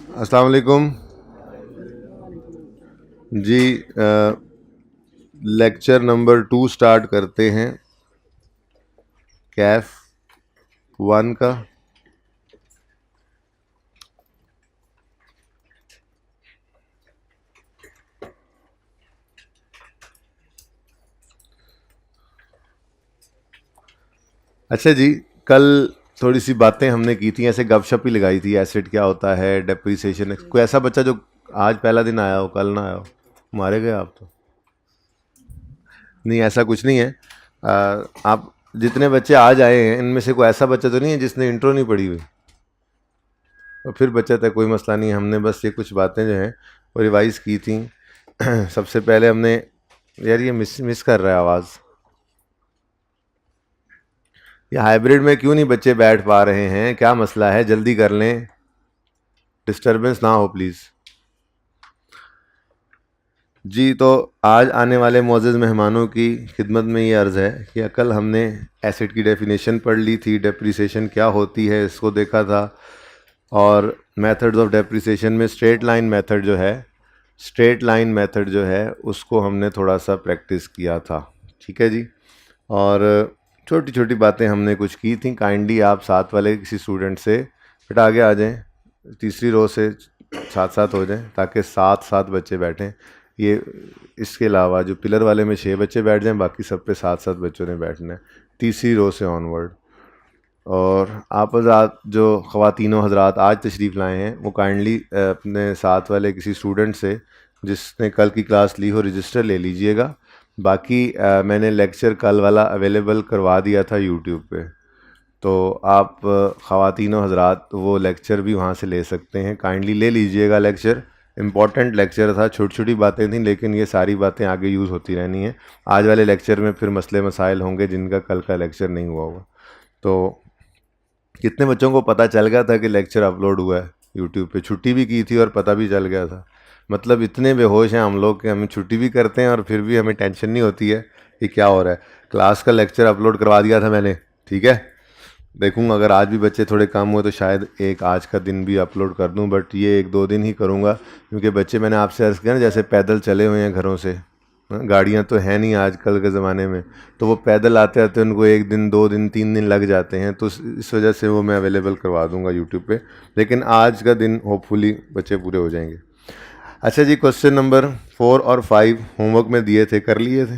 अस्सलाम वालेकुम जी। Lecture number 2 start करते हैं कैफ 1 का। अच्छा जी, कल थोड़ी सी बातें हमने की थी, ऐसे गपशप ही लगाई थी, एसिड क्या होता है, डेप्रिसिएशन। कोई ऐसा बच्चा जो आज पहला दिन आया हो, कल ना आया हो? मारे गए आप तो। नहीं, ऐसा कुछ नहीं है। आप जितने बच्चे आज आए हैं इनमें से कोई ऐसा बच्चा तो नहीं है जिसने इंट्रो नहीं पढ़ी हुई? और फिर बच्चा था, कोई मसला नहीं। हमने बस ये कुछ बातें जो हैं वो रिवाइज़ की थी। सबसे पहले हमने, यार ये मिस मिस कर रहा है आवाज़। ये हाइब्रिड में क्यों नहीं बच्चे बैठ पा रहे हैं? क्या मसला है? जल्दी कर लें, डिस्टरबेंस ना हो प्लीज़। जी, तो आज आने वाले मोअज़्ज़ज़ मेहमानों की खिदमत में ये अर्ज़ है कि कल हमने एसिड की डेफिनेशन पढ़ ली थी, डेप्रिसिएशन क्या होती है इसको देखा था, और मेथड्स ऑफ डेप्रिसिएशन में स्ट्रेट लाइन मेथड जो है उसको हमने थोड़ा सा प्रैक्टिस किया था। ठीक है जी। और छोटी छोटी बातें हमने कुछ की थी। काइंडली आप साथ वाले किसी स्टूडेंट से बेटा आगे आ जाएं, तीसरी रो से साथ साथ हो जाएं ताकि सात सात बच्चे बैठें। ये इसके अलावा जो पिलर वाले में 6 बच्चे बैठ जाएं, बाकी सब पे 7 7 बच्चों ने बैठना है, तीसरी रो से ऑनवर्ड। और आप हज़रात जो ख़वातीनो हज़रात आज तशरीफ़ लाए हैं वो काइंडली अपने साथ वाले किसी स्टूडेंट से जिसने कल की क्लास ली हो रजिस्टर ले लीजिएगा। बाकी मैंने लेक्चर कल वाला अवेलेबल करवा दिया था यूट्यूब पे, तो आप ख़वातीनो हज़रात वो लेक्चर भी वहाँ से ले सकते हैं। काइंडली ले लीजिएगा लेक्चर। इम्पॉर्टेंट लेक्चर था, छोटी छोटी बातें थी लेकिन ये सारी बातें आगे यूज़ होती रहनी हैं। आज वाले लेक्चर में फिर मसले मसाइल होंगे जिनका कल का लेक्चर नहीं हुआ होगा। तो कितने बच्चों को पता चल गया था कि लेक्चर अपलोड हुआ है यूट्यूब पे? छुट्टी भी की थी और पता भी चल गया था। मतलब इतने बेहोश हैं हम लोग कि हमें छुट्टी भी करते हैं और फिर भी हमें टेंशन नहीं होती है कि क्या हो रहा है। क्लास का लेक्चर अपलोड करवा दिया था मैंने, ठीक है। देखूंगा अगर आज भी बच्चे थोड़े कम हुए तो शायद एक आज का दिन भी अपलोड कर दूं, बट ये 1 2 दिन ही करूंगा क्योंकि बच्चे, मैंने आपसे अर्ज़ किया ना, जैसे पैदल चले हुए हैं घरों से। गाड़ियाँ तो हैं नहीं आजकल के ज़माने में, तो वो पैदल आते आते उनको 1 दिन 2 दिन 3 दिन लग जाते हैं। तो इस वजह से वो मैं अवेलेबल करवा दूंगा यूट्यूब पे, लेकिन आज का दिन होपफुली बच्चे पूरे हो जाएंगे। अच्छा जी, क्वेश्चन नंबर 4 और 5 होमवर्क में दिए थे, कर लिए थे?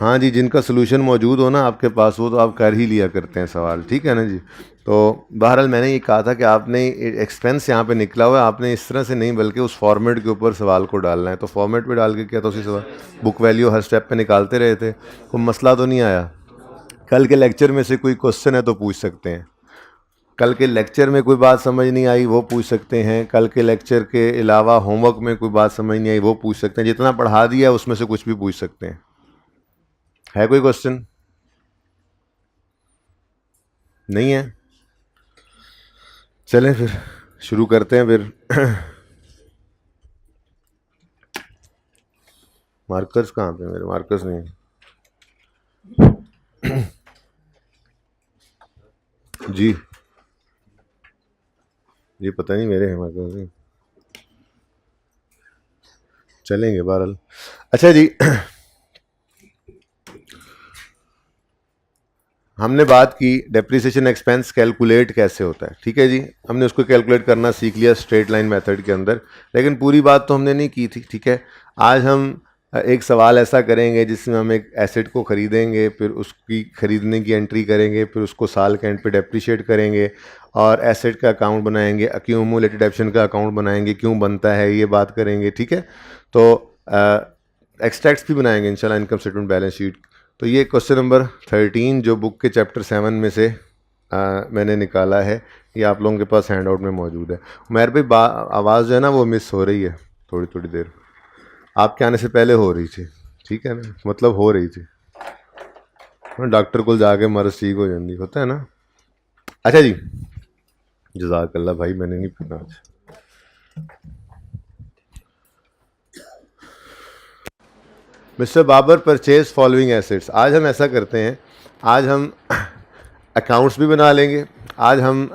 हाँ जी, जिनका सोल्यूशन मौजूद हो ना आपके पास वो तो आप कर ही लिया करते हैं सवाल, ठीक है ना जी। तो बहरहाल मैंने ये कहा था कि आपने एक्सपेंस यहाँ पे निकला हुआ है, आपने इस तरह से नहीं बल्कि उस फॉर्मेट के ऊपर सवाल को डालना है। तो फॉर्मेट पे डाल के क्या था उसी सवाल, बुक वैल्यू हर स्टेप पे निकालते रहे थे, कोई मसला तो नहीं आया। कल के लेक्चर में से कोई क्वेश्चन है तो पूछ सकते हैं। कल के लेक्चर में कोई बात समझ नहीं आई वो पूछ सकते हैं। कल के लेक्चर के अलावा होमवर्क में कोई बात समझ नहीं आई वो पूछ सकते हैं। जितना पढ़ा दिया है उसमें से कुछ भी पूछ सकते हैं। है कोई क्वेश्चन? नहीं है? चलें फिर शुरू करते हैं फिर। मार्कर्स कहाँ पे? मेरे मार्कर्स नहीं जी। ये पता नहीं मेरे हैं मार्कर्स नहीं। चलेंगे बहरहाल। अच्छा जी, हमने बात की डेप्रिसिएशन एक्सपेंस कैलकुलेट कैसे होता है, ठीक है जी। हमने उसको कैलकुलेट करना सीख लिया स्ट्रेट लाइन मेथड के अंदर, लेकिन पूरी बात तो हमने नहीं की थी, ठीक है। आज हम एक सवाल ऐसा करेंगे जिसमें हम एक एसेट को ख़रीदेंगे, फिर उसकी ख़रीदने की एंट्री करेंगे, फिर उसको साल के एंड पे डेप्रिशिएट करेंगे और एसेट का अकाउंट बनाएंगे, एक्यूमुलेटेड ऑप्शन का अकाउंट बनाएंगे, क्यों बनता है ये बात करेंगे, ठीक है। तो एक्सट्रैक्ट्स भी बनाएंगे इंशाल्लाह, इनकम स्टेटमेंट, बैलेंस शीट। तो ये क्वेश्चन नंबर 13 जो बुक के चैप्टर 7 में से मैंने निकाला है, ये आप लोगों के पास हैंड आउट में मौजूद है। मेरे भाई आवाज़ जो है ना वो मिस हो रही है थोड़ी थोड़ी देर, आपके आने से पहले हो रही थी, ठीक है ना, मतलब हो रही थी। डॉक्टर को जाके मर्ज ठीक हो जाती, होता है ना। अच्छा जी, जज़ाकल्लाह भाई, मैंने नहीं पढ़ा आज। Mr Babar purchase following assets. आज हम ऐसा करते हैं, आज हम अकाउंट्स भी बना लेंगे, आज हम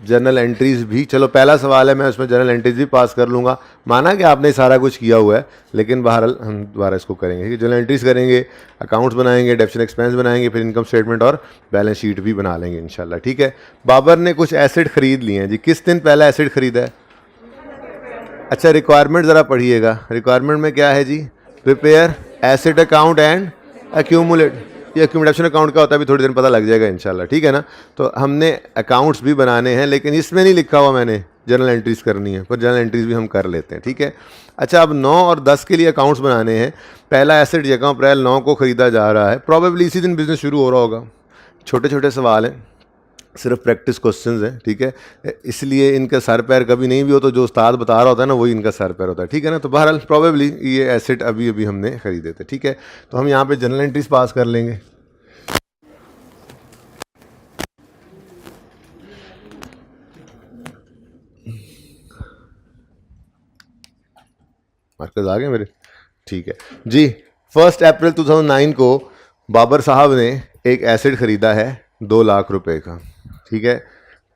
जर्नल एंट्रीज भी, चलो पहला सवाल है मैं उसमें जर्नल एंट्रीज भी पास कर लूँगा, माना कि आपने सारा कुछ किया हुआ है, लेकिन बहरहाल हम दोबारा इसको करेंगे, ठीक है। जर्नल एंट्रीज करेंगे, अकाउंट्स बनाएंगे, डेबिट एक्सपेंस बनाएंगे, फिर इनकम स्टेटमेंट और बैलेंस शीट भी बना लेंगे इंशाल्लाह, ठीक है। बाबर ने कुछ एसेट खरीद लिए हैं जी, किस दिन पहला एसेट खरीदा है? अच्छा, रिक्वायरमेंट ज़रा पढ़िएगा, रिक्वायरमेंट में क्या है जी? Prepare asset account and accumulate, ये एक्यूमुलेशन अकाउंट का होता है, अभी थोड़ी देर में पता लग जाएगा इंशाल्लाह, ठीक है ना। तो हमने अकाउंट्स भी बनाने हैं, लेकिन इसमें नहीं लिखा हुआ मैंने जर्नल एंट्रीज करनी है, पर जर्नल एंट्रीज भी हम कर लेते हैं, ठीक है। अच्छा, अब 9 और 10 के लिए अकाउंट्स बनाने हैं। पहला एसेट 1 अप्रैल 9 को ख़रीदा जा रहा है, प्रॉबेबली इसी दिन बिजनेस शुरू हो रहा होगा। छोटे छोटे सवाल हैं, सिर्फ प्रैक्टिस क्वेश्चंस हैं, ठीक है, इसलिए इनका सर पैर कभी नहीं भी हो तो जो उस्ताद बता रहा होता है ना वही इनका सर पैर होता है, ठीक है ना। तो बहरहाल प्रॉबेबली ये एसेट अभी अभी हमने खरीदे थे, ठीक है। तो हम यहाँ पे जनरल एंट्रीज पास कर लेंगे। मार्कर्स आ गए मेरे, ठीक है जी। 1 अप्रैल 2009 को बाबर साहब ने एक एसेट ख़रीदा है 2 लाख रुपए का, ठीक है।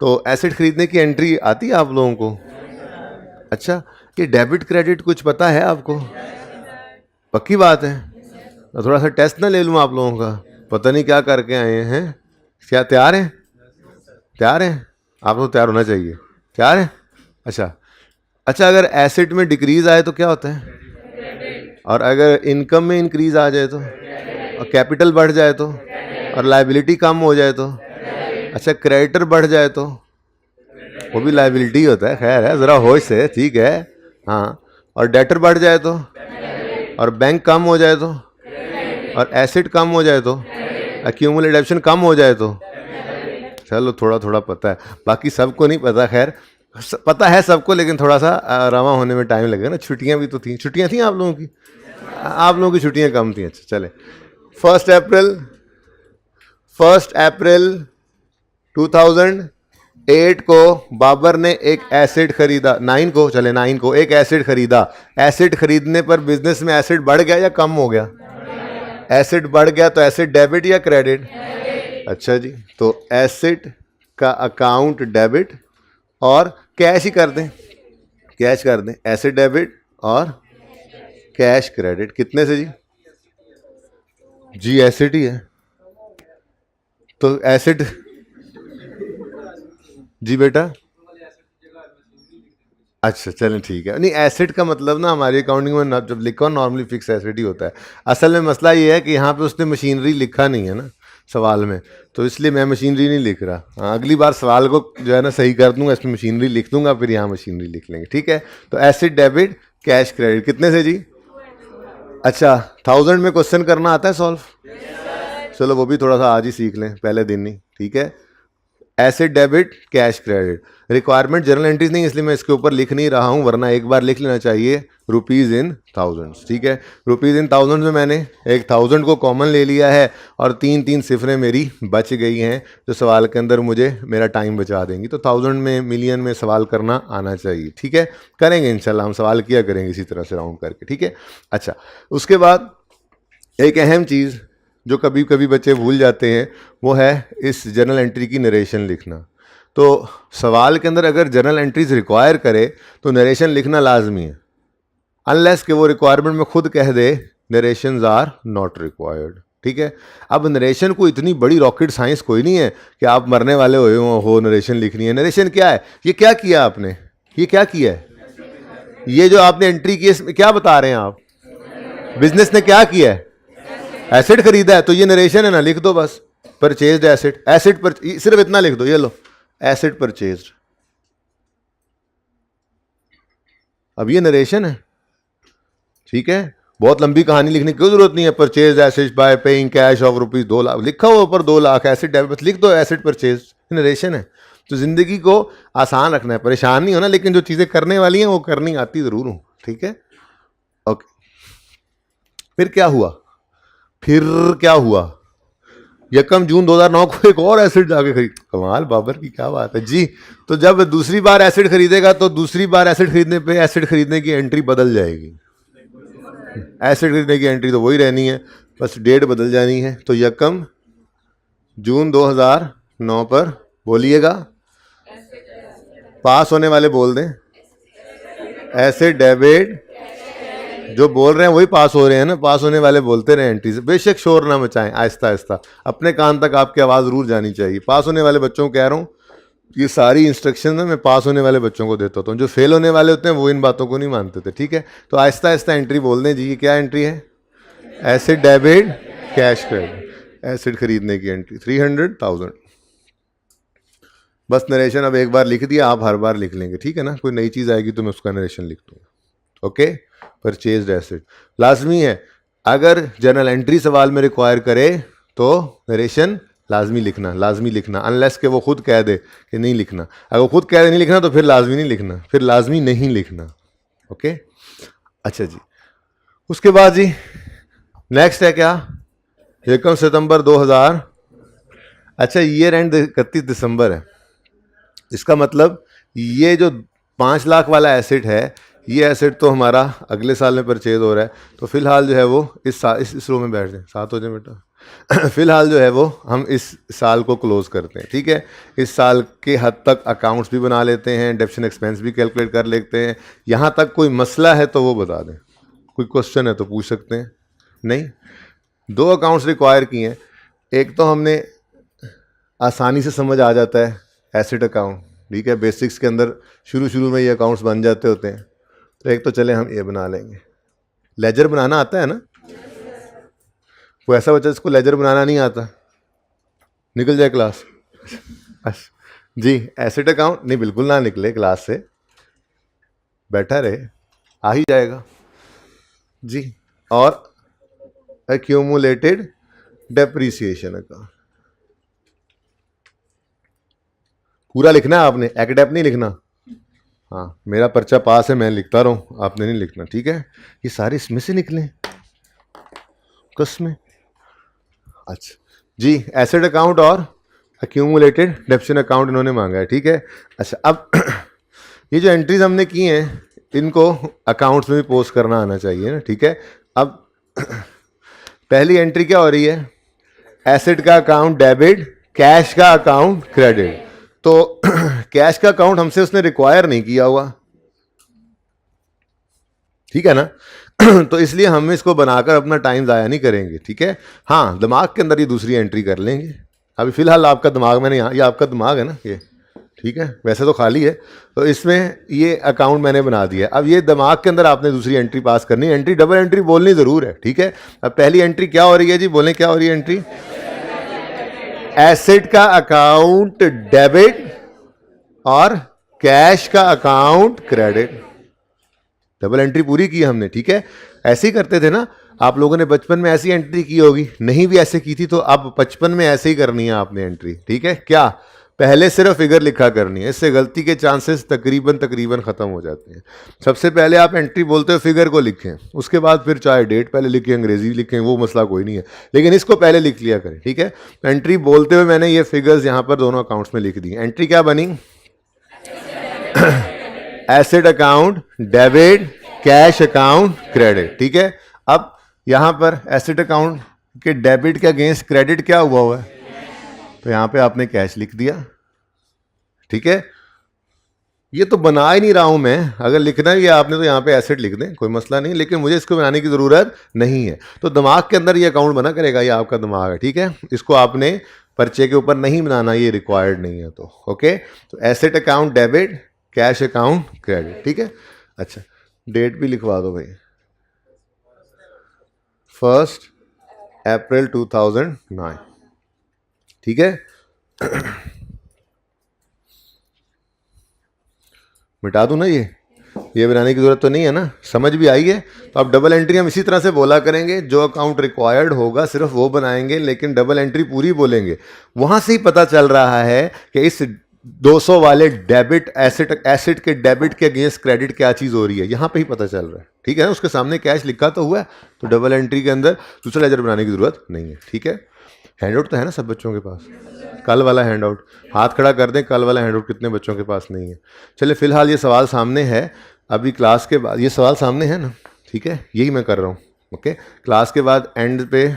तो एसेट खरीदने की एंट्री आती है आप लोगों को? अच्छा, ये डेबिट क्रेडिट कुछ पता है आपको? पक्की बात है? मैं थोड़ा सा टेस्ट ना ले लूँ आप लोगों का, पता नहीं क्या करके आए हैं। क्या तैयार हैं? तैयार हैं? आप लोग तैयार होना चाहिए। तैयार हैं? अच्छा अच्छा, अगर एसेट में डिक्रीज आए तो क्या होता है? और अगर इनकम में इंक्रीज आ जाए तो? और कैपिटल बढ़ जाए तो? और लाइबिलिटी कम हो जाए तो? अच्छा, क्रेडिटर बढ़ जाए तो? वो भी लाइबिलिटी होता है, खैर है, ज़रा होश से, ठीक है, हाँ। और डेटर बढ़ जाए तो? और बैंक कम हो जाए तो? और एसेट कम हो जाए तो? एक्यूमुलेशन कम हो जाए तो? चलो थोड़ा थोड़ा पता है, बाकी सबको नहीं पता, खैर पता है सबको, लेकिन थोड़ा सा रवा होने में टाइम लगेगा ना। छुट्टियां भी तो थी, छुट्टियां थी आप लोगों की? आप लोगों की छुट्टियां कम थी, अच्छा चले। 1 अप्रैल 2008 को बाबर ने एक एसेट खरीदा, 9 को, चले 9 को एक एसेट खरीदा। एसेट खरीदने पर बिजनेस में एसेट बढ़ गया या कम हो गया? एसेट बढ़ गया, तो एसेट डेबिट या क्रेडिट? अच्छा जी, तो एसेट का अकाउंट डेबिट और कैश ही कर दें, कैश कर दें, एसेट डेबिट और कैश क्रेडिट। कितने से जी? जी एसेट ही है, तो एसेट जी बेटा, अच्छा चलें ठीक है। नहीं, एसेट का मतलब ना हमारी अकाउंटिंग में जब लिखा हो नॉर्मली फिक्स एसेट ही होता है। असल में मसला ये है कि यहाँ पे उसने मशीनरी लिखा नहीं है ना सवाल में, तो इसलिए मैं मशीनरी नहीं लिख रहा। हाँ, अगली बार सवाल को जो है ना सही कर दूंगा, इसमें मशीनरी लिख दूंगा, फिर यहाँ मशीनरी लिख लेंगे, ठीक है। तो एसेट डेबिट कैश क्रेडिट कितने से जी? अच्छा, 1000 में क्वेश्चन करना आता है सॉल्व? चलो वो भी थोड़ा सा आज ही सीख लें, पहले दिन ही, ठीक है। Asset debit cash credit, requirement journal entries नहीं, इसलिए मैं इसके ऊपर लिख नहीं रहा हूँ, वरना एक बार लिख लेना चाहिए रुपीज़ इन थाउजेंड्स, ठीक है। रुपीज़ इन थाउजेंड्स में मैंने एक 1000 को कॉमन ले लिया है और 3 सिफरें मेरी बच गई हैं जो सवाल के अंदर मुझे मेरा टाइम बचा देंगी। तो 1000 में, मिलियन में सवाल करना आना चाहिए, ठीक है। करेंगे इंशाल्लाह, हम सवाल किया करेंगे इसी तरह से राउंड करके, ठीक है। अच्छा, उसके बाद एक अहम चीज़ जो कभी कभी बच्चे भूल जाते हैं वो है इस जर्नल एंट्री की नरेशन लिखना। तो सवाल के अंदर अगर जर्नल एंट्रीज रिक्वायर करे तो नरेशन लिखना लाजमी है, अनलेस कि वो रिक्वायरमेंट में खुद कह दे नरेशंस आर नॉट रिक्वायर्ड, ठीक है। अब नरेशन को इतनी बड़ी रॉकेट साइंस कोई नहीं है कि आप मरने वाले हो नरेशन लिखनी है। नरेशन क्या है? ये क्या किया आपने, ये क्या किया है, ये जो आपने एंट्री की इसमें क्या बता रहे हैं आप? बिजनेस ने क्या किया है? एसेट खरीदा है, तो ये नरेशन है ना, लिख दो बस, परचेज्ड एसेट, एसेट पर सिर्फ इतना लिख दो, ये लो एसेट परचेज्ड। अब ये नरेशन है, ठीक है। बहुत लंबी कहानी लिखने की जरूरत नहीं है। Purchase asset bye paying cash of rupees 2 lakh लिखा हुआ ऊपर, 2 लाख एसेट डेबिट, बस लिख दो एसेट परचेज, नरेशन है। तो जिंदगी को आसान रखना है, परेशान नहीं होना, लेकिन जो चीजें करने वाली हैं वो करनी आती जरूर हूं, ठीक है। ओके, फिर क्या हुआ? फिर क्या हुआ? 1 जून 2009 को एक और एसिड जाके खरीद, कमाल, बाबर की क्या बात है जी। तो जब दूसरी बार एसिड खरीदेगा तो दूसरी बार एसिड खरीदने पे एसिड खरीदने की एंट्री बदल जाएगी। एसिड खरीदने की एंट्री तो वही रहनी है, बस डेट बदल जानी है। तो 1 जून 2009 पर बोलिएगा पास होने वाले बोल दें, एसेट डेबिट, जो बोल रहे हैं वही पास हो रहे हैं ना, पास होने वाले बोलते रहे एंट्री से, बेशक शोर ना मचाएं, आहिस्ता आहिस्ता अपने कान तक आपकी आवाज़ जरूर जानी चाहिए। पास होने वाले बच्चों को कह रहा हूँ, ये सारी इंस्ट्रक्शन ना मैं पास होने वाले बच्चों को देता हूँ, जो फेल होने वाले होते हैं वो इन बातों को नहीं मानते थे, ठीक है। तो आहिस्ता आहिस्ता एंट्री बोल दें जी। ये क्या एंट्री है? Asset debit cash credit, asset खरीदने की एंट्री 300,000। बस नरेशन अब एक बार लिख दिया, आप हर बार लिख लेंगे, ठीक है ना। कोई नई चीज़ आएगी तो मैं उसका नरेशन लिख दूंगा। ओके, परचेज्ड एसेट लाजमी है। अगर जर्नल एंट्री सवाल में रिक्वायर करे तो नरेशन लाजमी लिखना, अनलेस के वो खुद कह दे कि नहीं लिखना। अगर वो खुद कह दे नहीं लिखना तो फिर लाजमी नहीं लिखना, फिर लाजमी नहीं लिखना। ओके, अच्छा जी। उसके बाद जी नेक्स्ट है क्या? 1 सितंबर 2000, अच्छा ईयर एंड 31 दिसंबर है। इसका मतलब ये जो 5 लाख वाला एसेट है, ये एसेट तो हमारा अगले साल में परचेज हो रहा है, तो फिलहाल जो है वो इस रो में बैठ जाए, साथ हो जाए बेटा। फिलहाल जो है वो हम इस साल को क्लोज करते हैं, ठीक है। इस साल के हद तक अकाउंट्स भी बना लेते हैं, डेप्शन एक्सपेंस भी कैलकुलेट कर लेते हैं। यहाँ तक कोई मसला है तो वो बता दें, कोई क्वेश्चन है तो पूछ सकते हैं। नहीं, 2 अकाउंट्स रिक्वायर किए हैं। एक तो हमने आसानी से समझ आ जाता है एसेट अकाउंट, ठीक है, बेसिक्स के अंदर शुरू में ये अकाउंट्स बन जाते होते हैं। तो एक तो चले हम ये बना लेंगे। लेजर बनाना आता है ना? कोई ऐसा बच्चा जिसको लेजर बनाना नहीं आता, निकल जाए क्लास। जी, एसेट अकाउंट नहीं, बिल्कुल ना निकले क्लास से, बैठा रहे, आ ही जाएगा जी। और एक्यूमुलेटेड डेप्रीसिएशन अकाउंट पूरा लिखना है आपने, एक्डेप नहीं लिखना। हाँ, मेरा पर्चा पास है, मैं लिखता रहूँ, आपने नहीं लिखना, ठीक है। ये सारे इसमें से निकले कसमें। अच्छा जी, एसेट अकाउंट और एक्यूमुलेटेड डेप्शन अकाउंट इन्होंने मांगा है, ठीक है। अच्छा, अब ये जो एंट्रीज हमने की हैं इनको अकाउंट्स में भी पोस्ट करना आना चाहिए ना, ठीक है। अब पहली एंट्री क्या हो रही है? एसेट का अकाउंट डेबिट, कैश का अकाउंट क्रेडिट। तो कैश का अकाउंट हमसे उसने रिक्वायर नहीं किया हुआ, ठीक है ना। तो इसलिए हम इसको बनाकर अपना टाइम ज़ाया नहीं करेंगे, ठीक है। हाँ, दिमाग के अंदर ये दूसरी एंट्री कर लेंगे। अभी फिलहाल आपका दिमाग मैंने यहाँ, ये आपका दिमाग है ना ये, ठीक है, वैसे तो खाली है। तो इसमें ये अकाउंट मैंने बना दिया। अब ये दिमाग के अंदर आपने दूसरी एंट्री पास करनी है। एंट्री डबल एंट्री बोलनी ज़रूर है, ठीक है। अब पहली एंट्री क्या हो रही है जी? बोलें क्या हो रही है एंट्री? एसेट का अकाउंट डेबिट और कैश का अकाउंट क्रेडिट। डबल एंट्री पूरी की हमने, ठीक है। ऐसे ही करते थे ना आप लोगों ने, बचपन में ऐसी एंट्री की होगी, नहीं भी ऐसे की थी तो अब बचपन में ऐसे ही करनी है आपने एंट्री, ठीक है। क्या? पहले सिर्फ फिगर लिखा करनी है, इससे गलती के चांसेस तकरीबन ख़त्म हो जाते हैं। सबसे पहले आप एंट्री बोलते हो फिगर को लिखें, उसके बाद फिर चाहे डेट पहले लिखें, अंग्रेजी लिखें, वो मसला कोई नहीं है, लेकिन इसको पहले लिख लिया करें, ठीक है। एंट्री बोलते हुए मैंने ये फिगर्स यहाँ पर दोनों अकाउंट्स में लिख दी। एंट्री क्या बनी? Asset account debit, cash account credit, ठीक है। अब यहां पर एसेट अकाउंट के डेबिट के अगेंस्ट क्रेडिट क्या हुआ है? तो यहां पे आपने कैश लिख दिया, ठीक है। ये तो बना ही नहीं रहा हूं मैं, अगर लिखना ही है आपने तो यहां पे एसेट लिख दें, कोई मसला नहीं, लेकिन मुझे इसको बनाने की ज़रूरत नहीं है। तो दिमाग के अंदर ये अकाउंट बना करेगा, ये आपका दिमाग है, ठीक है। इसको आपने पर्चे के ऊपर नहीं बनाना, ये रिक्वायर्ड नहीं है। तो ओके, तो asset account debit, cash account credit, ठीक है। अच्छा, डेट भी लिखवा दो भाई, 1 अप्रैल 2009, ठीक है। मिटा दूं ना ये बनाने की ज़रूरत तो नहीं है ना, समझ भी आई है। तो अब डबल एंट्री हम इसी तरह से बोला करेंगे, जो अकाउंट रिक्वायर्ड होगा सिर्फ वो बनाएंगे, लेकिन डबल एंट्री पूरी बोलेंगे। वहाँ से ही पता चल रहा है कि इस 200 वाले डेबिट एसेट के डेबिट के अगेंस्ट क्रेडिट क्या चीज़ हो रही है, यहाँ पे ही पता चल रहा है, ठीक है। उसके सामने कैश लिखा तो हुआ है, तो डबल एंट्री के अंदर दूसरा लेजर बनाने की ज़रूरत नहीं है, ठीक है। हैंडआउट तो है ना सब बच्चों के पास? कल वाला हैंडआउट हाथ खड़ा कर दें, कल वाला हैंडआउट कितने बच्चों के पास नहीं है? चलिए फिलहाल ये सवाल सामने है, अभी क्लास के बाद ये सवाल सामने है ना, ठीक है, यही मैं कर रहा हूँ। ओके, क्लास के बाद एंड पे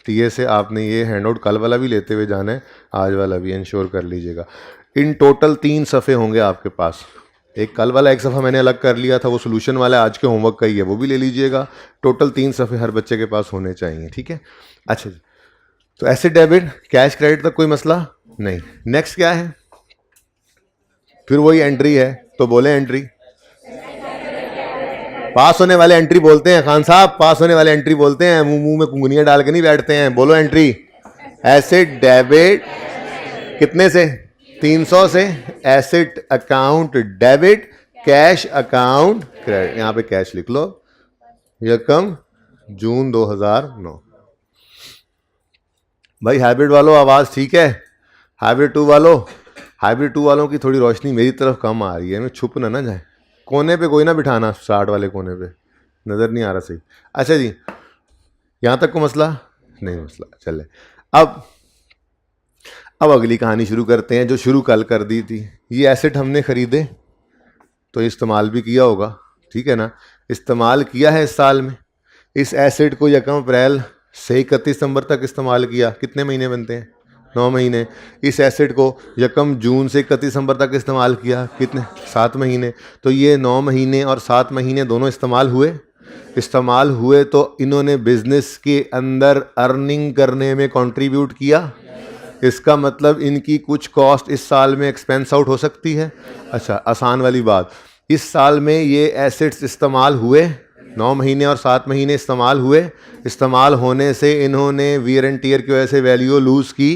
टीए से आपने ये हैंडआउट कल वाला भी लेते हुए जाना है, आज वाला भी इंश्योर कर लीजिएगा। इन टोटल 3 सफ़े होंगे आपके पास। एक कल वाला 1 सफ़ा मैंने अलग कर लिया था, वो सोल्यूशन वाला आज के होमवर्क का ही है, वो भी ले लीजिएगा। टोटल 3 सफ़े हर बच्चे के पास होने चाहिए, ठीक है। अच्छा जी, तो एसेट डेबिट कैश क्रेडिट तक कोई मसला नहीं। नेक्स्ट क्या है, फिर वही एंट्री है, तो बोले एंट्री। पास होने वाले एंट्री बोलते हैं खान साहब, पास होने वाले एंट्री बोलते हैं, मुंह मुंह में कुंगनियां डाल के नहीं बैठते हैं। बोलो एंट्री। एसेट डेबिट कितने से, 300 से। Asset account debit, cash account credit. यहां पे कैश लिख लो, यकम जून 2009। भाई हाइब्रिड वालों आवाज ठीक है, हाइब्रिड 2 वालों, हाइब्रिड 2 वालों की थोड़ी रोशनी मेरी तरफ कम आ रही है, मैं छुप ना जाए। कोने पे कोई ना बिठाना, 60 वाले कोने पे, नज़र नहीं आ रहा सही। अच्छा जी, यहाँ तक को मसला नहीं, मसला चले। अब अगली कहानी शुरू करते हैं, जो शुरू कल कर दी थी। ये एसेट हमने ख़रीदे तो इस्तेमाल भी किया होगा, ठीक है ना। इस्तेमाल किया है इस साल में। इस एसेट को 1 अप्रैल से 31 दिसंबर तक इस्तेमाल किया। कितने महीने बनते हैं, 9 महीने। इस एसेट को 1 जून से 31 दिसंबर तक इस्तेमाल किया, कितने, 7 महीने। तो ये 9 महीने और 7 महीने दोनों इस्तेमाल हुए। इस्तेमाल हुए तो इन्होंने बिजनेस के अंदर अर्निंग करने में कंट्रीब्यूट किया। इसका मतलब इनकी कुछ कॉस्ट इस साल में एक्सपेंस आउट हो सकती है। अच्छा, आसान वाली बात, इस साल में ये एसेट्स इस्तेमाल हुए, 9 महीने और 7 महीने इस्तेमाल हुए। इस्तेमाल होने से इन्होंने वियर एंड टियर की वजह से वैल्यू लूज़ की।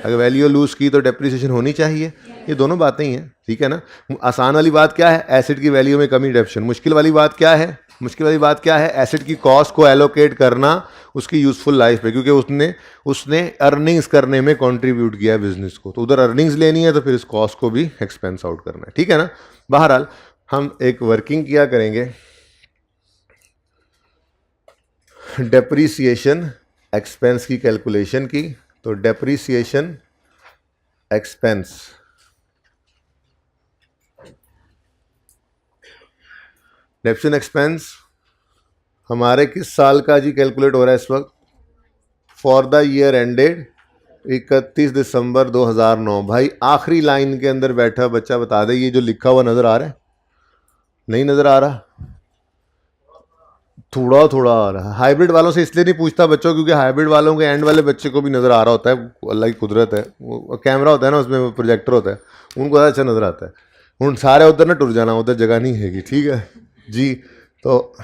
अगर वैल्यू लूज़ की तो डेप्रिसिएशन होनी चाहिए। ये दोनों बातें ही हैं, ठीक है ना। आसान वाली बात क्या है, एसेट की वैल्यू में कमी डिडक्शन। मुश्किल वाली बात क्या है, मुश्किल वाली बात क्या है, एसेट की कॉस्ट को एलोकेट करना उसकी यूजफुल लाइफ पे, क्योंकि उसने अर्निंग्स करने में कंट्रीब्यूट किया है बिजनेस को। तो उधर अर्निंग्स लेनी है तो फिर इस कॉस्ट को भी एक्सपेंस आउट करना है, ठीक है ना। बहरहाल हम एक वर्किंग किया करेंगे डेप्रीसिएशन एक्सपेंस की कैलकुलेशन की। तो डेप्रीसिएशन एक्सपेंस, डेप्रिसिएशन एक्सपेंस हमारे किस साल का जी कैलकुलेट हो रहा है इस वक्त, फॉर द ईयर एंडेड 31 दिसंबर 2009। भाई आखिरी लाइन के अंदर बैठा बच्चा बता दे, ये जो लिखा हुआ नज़र आ रहा है, नहीं नज़र आ रहा, थोड़ा थोड़ा आ रहा है। हाइब्रिड वालों से इसलिए नहीं पूछता बच्चों, क्योंकि हाइब्रिड वालों के एंड वाले बच्चे को भी नज़र आ रहा होता है, अल्लाह की कुदरत है, वो कैमरा होता है ना, उसमें प्रोजेक्टर होता है, उनको अच्छा नज़र आता है। उन सारे उधर ना टुर जाना, उधर जगह नहीं हैगी, ठीक है जी। तो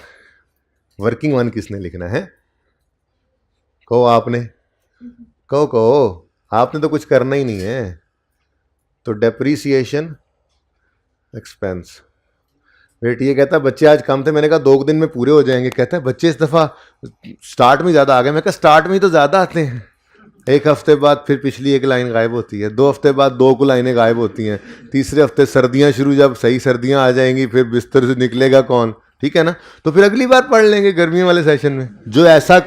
वर्किंग वन किसने लिखना है, कहो आपने, कहो आपने तो कुछ करना ही नहीं है। तो डेप्रीसिएशन एक्सपेंस। बेटी ये कहता है बच्चे आज कम थे, मैंने कहा 2 दिन में पूरे हो जाएंगे। कहता है बच्चे इस दफ़ा स्टार्ट में ज़्यादा आ गए। मैं कहा स्टार्ट में ही तो ज़्यादा आते हैं, 1 हफ्ते बाद फिर पिछली एक लाइन गायब होती है, 2 हफ्ते बाद 2 को लाइनें गायब होती हैं, तीसरे हफ्ते सर्दियाँ शुरू, जब सही सर्दियाँ आ जाएंगी फिर बिस्तर से निकलेगा कौन, ठीक है ना। तो फिर अगली बार पढ़ लेंगे गर्मियों वाले सेशन में। जो ऐसा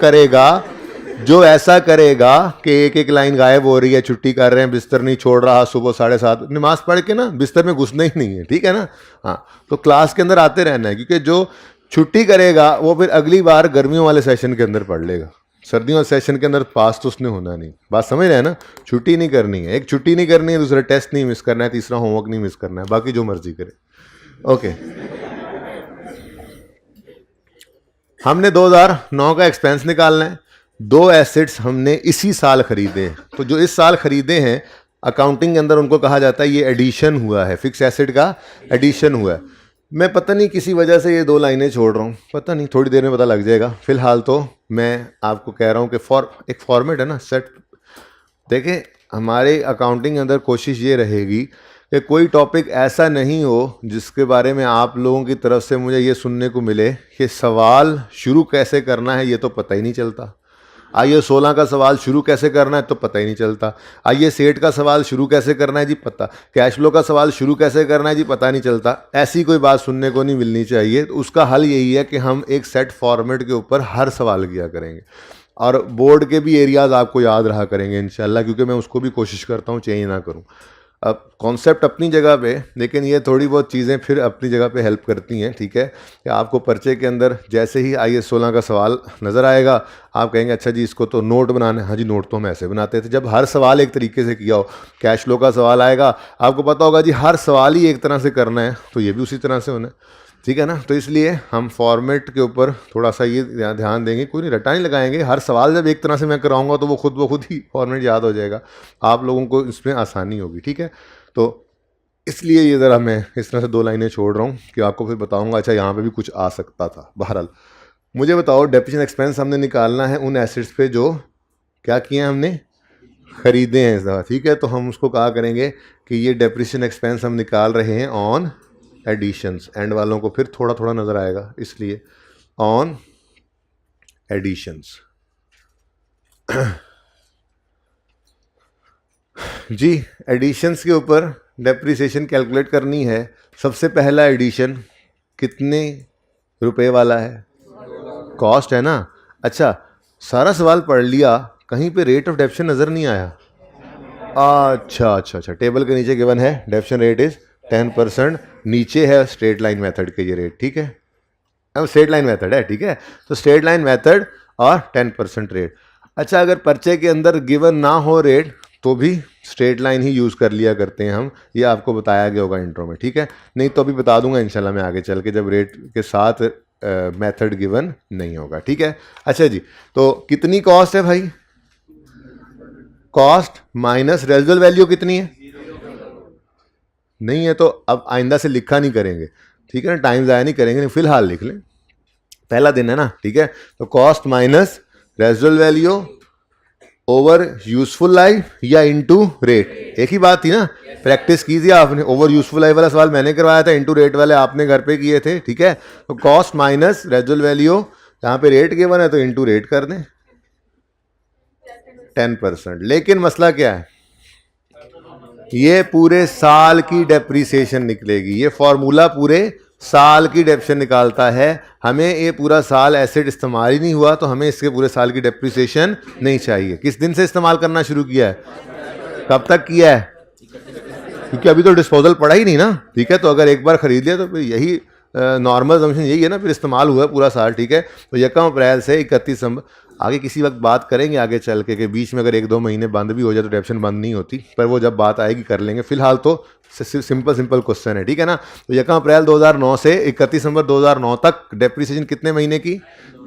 करेगा कि एक लाइन गायब हो रही है, छुट्टी कर रहे हैं, बिस्तर नहीं छोड़ रहा, सुबह 7:30 नमाज पढ़ के ना बिस्तर में घुसना ही नहीं है, ठीक है ना। हाँ, तो क्लास के अंदर आते रहना है, क्योंकि जो छुट्टी करेगा वो फिर अगली बार गर्मियों वाले सेशन के अंदर पढ़ लेगा। सर्दियों वाले सेशन के अंदर पास तो उसने होना नहीं। बात समझ रहे हैं ना, छुट्टी नहीं करनी है, एक छुट्टी नहीं करनी है, दूसरा टेस्ट नहीं मिस करना है, तीसरा होमवर्क नहीं मिस करना है, बाकी जो मर्जी करे। ओके, हमने 2009 का एक्सपेंस निकालना है। 2 एसेट्स हमने इसी साल खरीदे हैं, तो जो इस साल खरीदे हैं अकाउंटिंग के अंदर उनको कहा जाता है ये एडिशन हुआ है, फिक्स एसेट का एडिशन हुआ है। मैं पता नहीं किसी वजह से ये 2 लाइनें छोड़ रहा हूँ, पता नहीं, थोड़ी देर में पता लग जाएगा। फिलहाल तो मैं आपको कह रहा हूँ कि एक फॉर्मेट है ना, सेट। देखें, हमारे अकाउंटिंग के अंदर कोशिश ये रहेगी कि कोई टॉपिक ऐसा नहीं हो जिसके बारे में आप लोगों की तरफ से मुझे ये सुनने को मिले कि सवाल शुरू कैसे करना है ये तो पता ही नहीं चलता, आइए 16 का सवाल शुरू कैसे करना है तो पता ही नहीं चलता, आइए सेट का सवाल शुरू कैसे करना है जी पता, कैश फ्लो का सवाल शुरू कैसे करना है जी पता नहीं चलता। ऐसी कोई बात सुनने को नहीं मिलनी चाहिए। तो उसका हल यही है कि हम एक सेट फॉर्मेट के ऊपर हर सवाल किया करेंगे, और बोर्ड के भी एरियाज़ आपको याद रहा करेंगे इंशाल्लाह, क्योंकि मैं उसको भी कोशिश करता हूँ चेंज ना करूँ। अब कॉन्सेप्ट अपनी जगह पे, लेकिन ये थोड़ी बहुत चीज़ें फिर अपनी जगह पे हेल्प करती हैं, ठीक है। कि आपको पर्चे के अंदर जैसे ही IAS 16 का सवाल नज़र आएगा, आप कहेंगे अच्छा जी इसको तो नोट बनाना है, हाँ जी नोट तो हम ऐसे बनाते थे। जब हर सवाल एक तरीके से किया हो, कैश फ्लो का सवाल आएगा, आपको पता होगा जी हर सवाल ही एक तरह से करना है, तो ये भी उसी तरह से होना है, ठीक है ना। तो इसलिए हम फॉर्मेट के ऊपर थोड़ा सा ये ध्यान देंगे, कोई नहीं रटा नहीं लगाएंगे। हर सवाल जब एक तरह से मैं कराऊंगा तो वो खुद ही फॉर्मेट याद हो जाएगा, आप लोगों को इसमें आसानी होगी, ठीक है। तो इसलिए ये ज़रा मैं इस तरह से 2 लाइनें छोड़ रहा हूँ कि आपको फिर बताऊंगा अच्छा यहाँ पे भी कुछ आ सकता था। बहरहाल मुझे बताओ, डेप्रिसिएशन एक्सपेंस हमने निकालना है उन एसेट्स पे जो क्या किए हैं हमने, खरीदे हैं इस दफ़ा, ठीक है। तो हम उसको कहा करेंगे कि ये डेप्रिसिएशन एक्सपेंस हम निकाल रहे हैं ऑन एडिशंस। एंड वालों को फिर थोड़ा थोड़ा नज़र आएगा, इसलिए ऑन एडिशंस। जी एडिशंस के ऊपर डेप्रिसिएशन कैलकुलेट करनी है। सबसे पहला एडिशन कितने रुपए वाला है, कॉस्ट है ना। अच्छा सारा सवाल पढ़ लिया, कहीं पे रेट ऑफ डेप्शन नज़र नहीं आया। अच्छा, टेबल के नीचे गिवन है डेप्शन रेट इज 10%, नीचे है स्ट्रेट लाइन मेथड के ये रेट, ठीक है। अब स्ट्रेट लाइन मेथड है, ठीक है। तो स्ट्रेट लाइन मेथड और 10% रेट। अच्छा अगर पर्चे के अंदर गिवन ना हो रेट तो भी स्ट्रेट लाइन ही यूज़ कर लिया करते हैं हम, ये आपको बताया गया होगा इंट्रो में, ठीक है। नहीं तो अभी बता दूंगा इंशाल्लाह मैं आगे चल के, जब रेट के साथ मेथड गिवन नहीं होगा, ठीक है। अच्छा जी, तो कितनी कॉस्ट है भाई, कॉस्ट माइनस रेजिडुअल वैल्यू कितनी है, नहीं है तो अब आइंदा से लिखा नहीं करेंगे, ठीक है ना, टाइम ज़ाया नहीं करेंगे, फिलहाल लिख लें, पहला दिन है ना, ठीक है। तो cost minus residual value over useful life या इनटू रेट, एक ही बात थी ना, प्रैक्टिस कीजिए आपने। ओवर यूजफुल लाइफ वाला सवाल मैंने करवाया था, इनटू रेट वाले आपने घर पे किए थे, ठीक है। तो कॉस्ट माइनस रेजिडुअल वैल्यू, यहाँ पे रेट गिवन है तो इनटू रेट कर दें 10%। लेकिन मसला क्या है, ये पूरे साल की डेप्रीसिएशन निकलेगी, ये फॉर्मूला पूरे साल की डेप्रिसिएशन निकालता है। हमें ये पूरा साल एसेट इस्तेमाल ही नहीं हुआ तो हमें इसके पूरे साल की डेप्रिसिएशन नहीं चाहिए। किस दिन से इस्तेमाल करना शुरू किया है, कब तक किया है, क्योंकि अभी तो डिस्पोजल पड़ा ही नहीं ना, ठीक है। तो अगर एक बार खरीद लिया तो फिर यही नॉर्मल असम्पशन यही है ना, फिर इस्तेमाल हुआ है पूरा साल, ठीक है। तो 1 अप्रैल से 31 दिसंबर, आगे किसी वक्त बात करेंगे आगे चल के बीच में अगर 1-2 महीने बंद भी हो जाए तो डेप्रिसिएशन बंद नहीं होती, पर वो जब बात आएगी कर लेंगे। फिलहाल तो सिंपल क्वेश्चन है, ठीक है ना। तो 1 अप्रैल 2009 से 31 दिसंबर 2009 तक डेप्रिसिएशन कितने महीने की,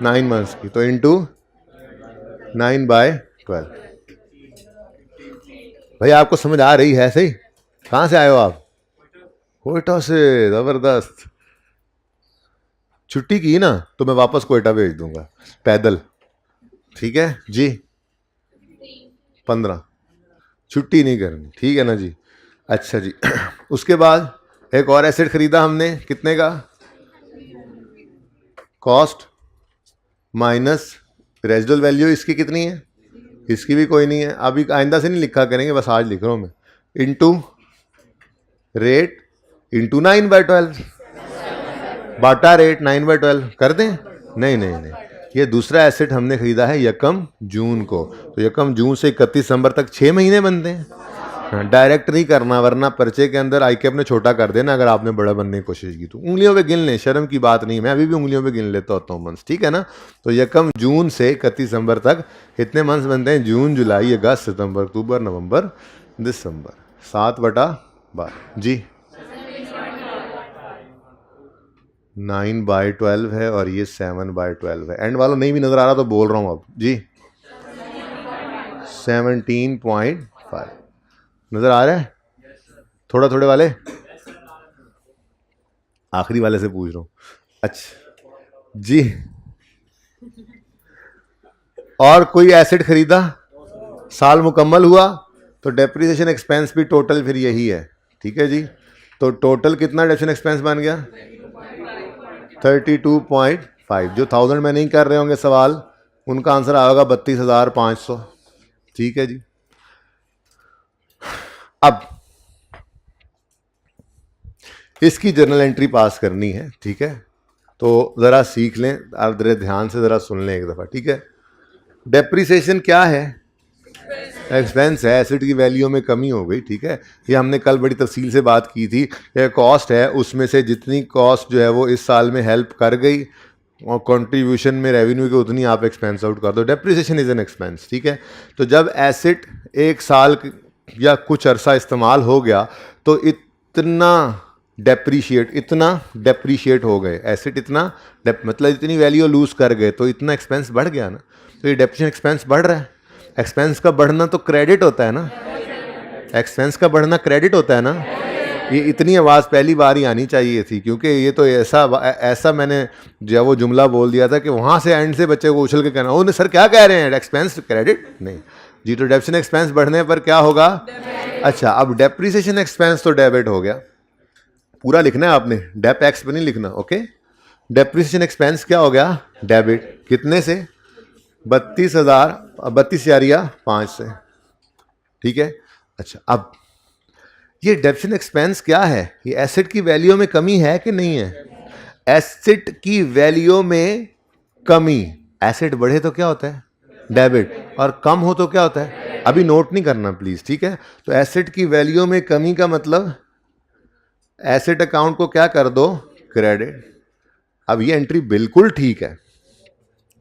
9 मंथ्स की, तो इंटू 9/12। भाई आपको समझ आ रही है सही, कहाँ से आए हो आप, कोयटा से, ज़बरदस्त। छुट्टी की ना तो मैं वापस कोयटा भेज दूंगा पैदल, ठीक है जी। 15 छुट्टी नहीं करनी, ठीक है ना जी। अच्छा जी उसके बाद एक और एसेट खरीदा हमने, कितने का, कॉस्ट माइनस रेजिडुअल वैल्यू, इसकी कितनी है, इसकी भी कोई नहीं है, अभी आइंदा से नहीं लिखा करेंगे, बस आज लिख रहा हूँ मैं, इंटू रेट इंटू 9/12, बाटा रेट 9/12 कर दें। नहीं, ये दूसरा एसेट हमने खरीदा है 1 जून को, तो 1 जून से 31 दिसंबर तक 6 महीने बनते हैं। डायरेक्ट नहीं करना वरना पर्चे के अंदर आई के अपने छोटा कर देना, अगर आपने बड़ा बनने की कोशिश की तो उंगलियों पे गिन लें, शर्म की बात नहीं, मैं अभी भी उंगलियों पे गिन लेता होता हूँ मंथ्स, ठीक है ना। तो 1 जून से 31 दिसंबर तक कितने मंथ्स बनते हैं, जून जुलाई अगस्त सितंबर अक्टूबर नवंबर दिसंबर, 7/12 जी। 9/12 है और ये 7/12 है। एंड वाला नहीं भी नजर आ रहा तो बोल रहा हूँ अब जी, 17.5 नजर आ रहा है, थोड़े वाले, आखिरी वाले से पूछ रहा हूँ। अच्छा जी, और कोई एसेट खरीदा, साल मुकम्मल हुआ तो डेप्रिसिएशन एक्सपेंस भी टोटल फिर यही है, ठीक है जी। तो टोटल कितना डेप्रिसिएशन एक्सपेंस बन गया, 32.5। जो 1000 में नहीं कर रहे होंगे सवाल, उनका आंसर आएगा 32,500, ठीक है जी। अब इसकी जर्नल एंट्री पास करनी है, ठीक है। तो ज़रा सीख लें, आप ज़रा ध्यान से ज़रा सुन लें एक दफ़ा, ठीक है। डेप्रिसिएशन क्या है, एक्सपेंस है, एसेट की वैल्यू में कमी हो गई, ठीक है। ये हमने कल बड़ी तफसील से बात की थी। ये कॉस्ट है, उसमें से जितनी कॉस्ट जो है वो इस साल में हेल्प कर गई और कंट्रीब्यूशन में रेवेन्यू की उतनी आप एक्सपेंस आउट कर दो। डेप्रिसिएशन इज़ एन एक्सपेंस, ठीक है। तो जब एसेट एक साल या कुछ अरसा इस्तेमाल हो गया तो इतना डेप्रीशिएट हो गए एसेट, इतना मतलब इतनी वैल्यू लूज कर गए तो इतना एक्सपेंस बढ़ गया ना। तो ये डेप्रिसिएशन एक्सपेंस बढ़ रहा है। एक्सपेंस का बढ़ना तो क्रेडिट होता है ना, एक्सपेंस का बढ़ना क्रेडिट होता है ना। ये इतनी आवाज़ पहली बार ही आनी चाहिए थी, क्योंकि ये तो ऐसा मैंने जब वो जुमला बोल दिया था कि वहाँ से एंड से बच्चे को उछल के कहना, ओ सर क्या कह रहे हैं, एक्सपेंस क्रेडिट नहीं जी। तो डेप्रिसिएशन एक्सपेंस बढ़ने पर क्या होगा? अच्छा, अब डेप्रिसिएशन एक्सपेंस तो डेबिट हो गया, पूरा लिखना है आपने, डेप एक्स पर नहीं लिखना, ओके। डेप्रिसिएशन एक्सपेंस क्या हो गया? डेबिट। कितने से? 32,000 या 5 से, ठीक है। अच्छा, अब ये डेप्रिसिएशन एक्सपेंस क्या है? ये एसेट की वैल्यू में कमी है कि नहीं है? एसेट की वैल्यू में कमी। एसेट बढ़े तो क्या होता है? डेबिट। और कम हो तो क्या होता है? अभी नोट नहीं करना प्लीज, ठीक है। तो एसेट की वैल्यू में कमी का मतलब एसेट अकाउंट को क्या कर दो? क्रेडिट। अब ये एंट्री बिल्कुल ठीक है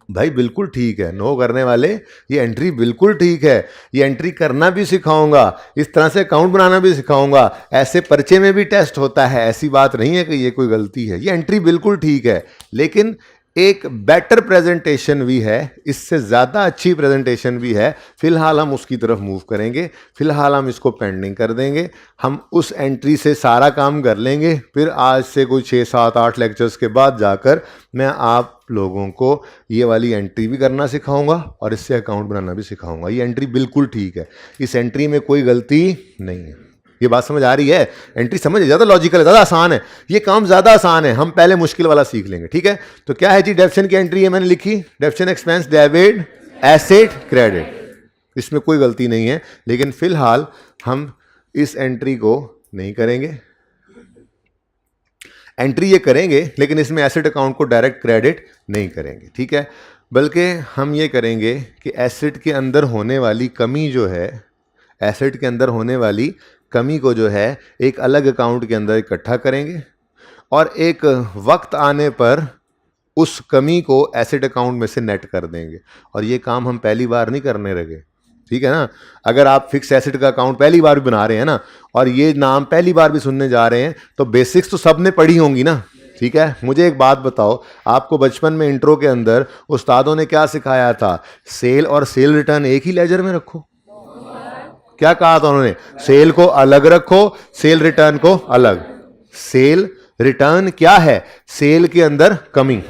भाई, बिल्कुल ठीक है, नो करने वाले, ये एंट्री बिल्कुल ठीक है। ये एंट्री करना भी सिखाऊंगा, इस तरह से अकाउंट बनाना भी सिखाऊंगा, ऐसे पर्चे में भी टेस्ट होता है, ऐसी बात नहीं है कि ये कोई गलती है। ये एंट्री बिल्कुल ठीक है, लेकिन एक बेटर प्रेजेंटेशन भी है, इससे ज़्यादा अच्छी प्रेजेंटेशन भी है। फिलहाल हम उसकी तरफ मूव करेंगे, फिलहाल हम इसको पेंडिंग कर देंगे। हम उस एंट्री से सारा काम कर लेंगे, फिर आज से कोई 6, 7, 8 लेक्चर्स के बाद जाकर मैं आप लोगों को ये वाली एंट्री भी करना सिखाऊंगा और इससे अकाउंट बनाना भी सिखाऊंगा। ये एंट्री बिल्कुल ठीक है, इस एंट्री में कोई गलती नहीं है। ये बात समझ आ रही है? एंट्री समझ, ज़्यादा लॉजिकल है, ज़्यादा आसान है, ये काम ज़्यादा आसान है। हम पहले मुश्किल वाला सीख लेंगे, ठीक है। तो क्या है जी? डेप्रिसिएशन की एंट्री है, मैंने लिखी, depreciation expense debit asset credit, इसमें कोई गलती नहीं है। लेकिन फिलहाल हम इस एंट्री को नहीं करेंगे, एंट्री ये करेंगे लेकिन इसमें एसेट अकाउंट को डायरेक्ट क्रेडिट नहीं करेंगे, ठीक है। बल्कि हम ये करेंगे कि एसेट के अंदर होने वाली कमी जो है, एसेट के अंदर होने वाली कमी को जो है एक अलग अकाउंट के अंदर इकट्ठा करेंगे और एक वक्त आने पर उस कमी को एसेट अकाउंट में से नेट कर देंगे। और ये काम हम पहली बार नहीं करने लगे, ठीक है ना। अगर आप फिक्स एसेट का अकाउंट पहली बार भी बना रहे हैं ना, और ये नाम पहली बार भी सुनने जा रहे हैं, तो बेसिक्स तो सब ने पढ़ी होंगी ना, ठीक है। मुझे एक बात बताओ, आपको बचपन में इंट्रो के अंदर उस्तादों ने क्या सिखाया था? सेल और सेल रिटर्न एक ही लेजर में रखो। क्या कहा था उन्होंने? सेल को अलग रखो, सेल रिटर्न को अलग। सेल रिटर्न क्या है? सेल के अंदर कमी,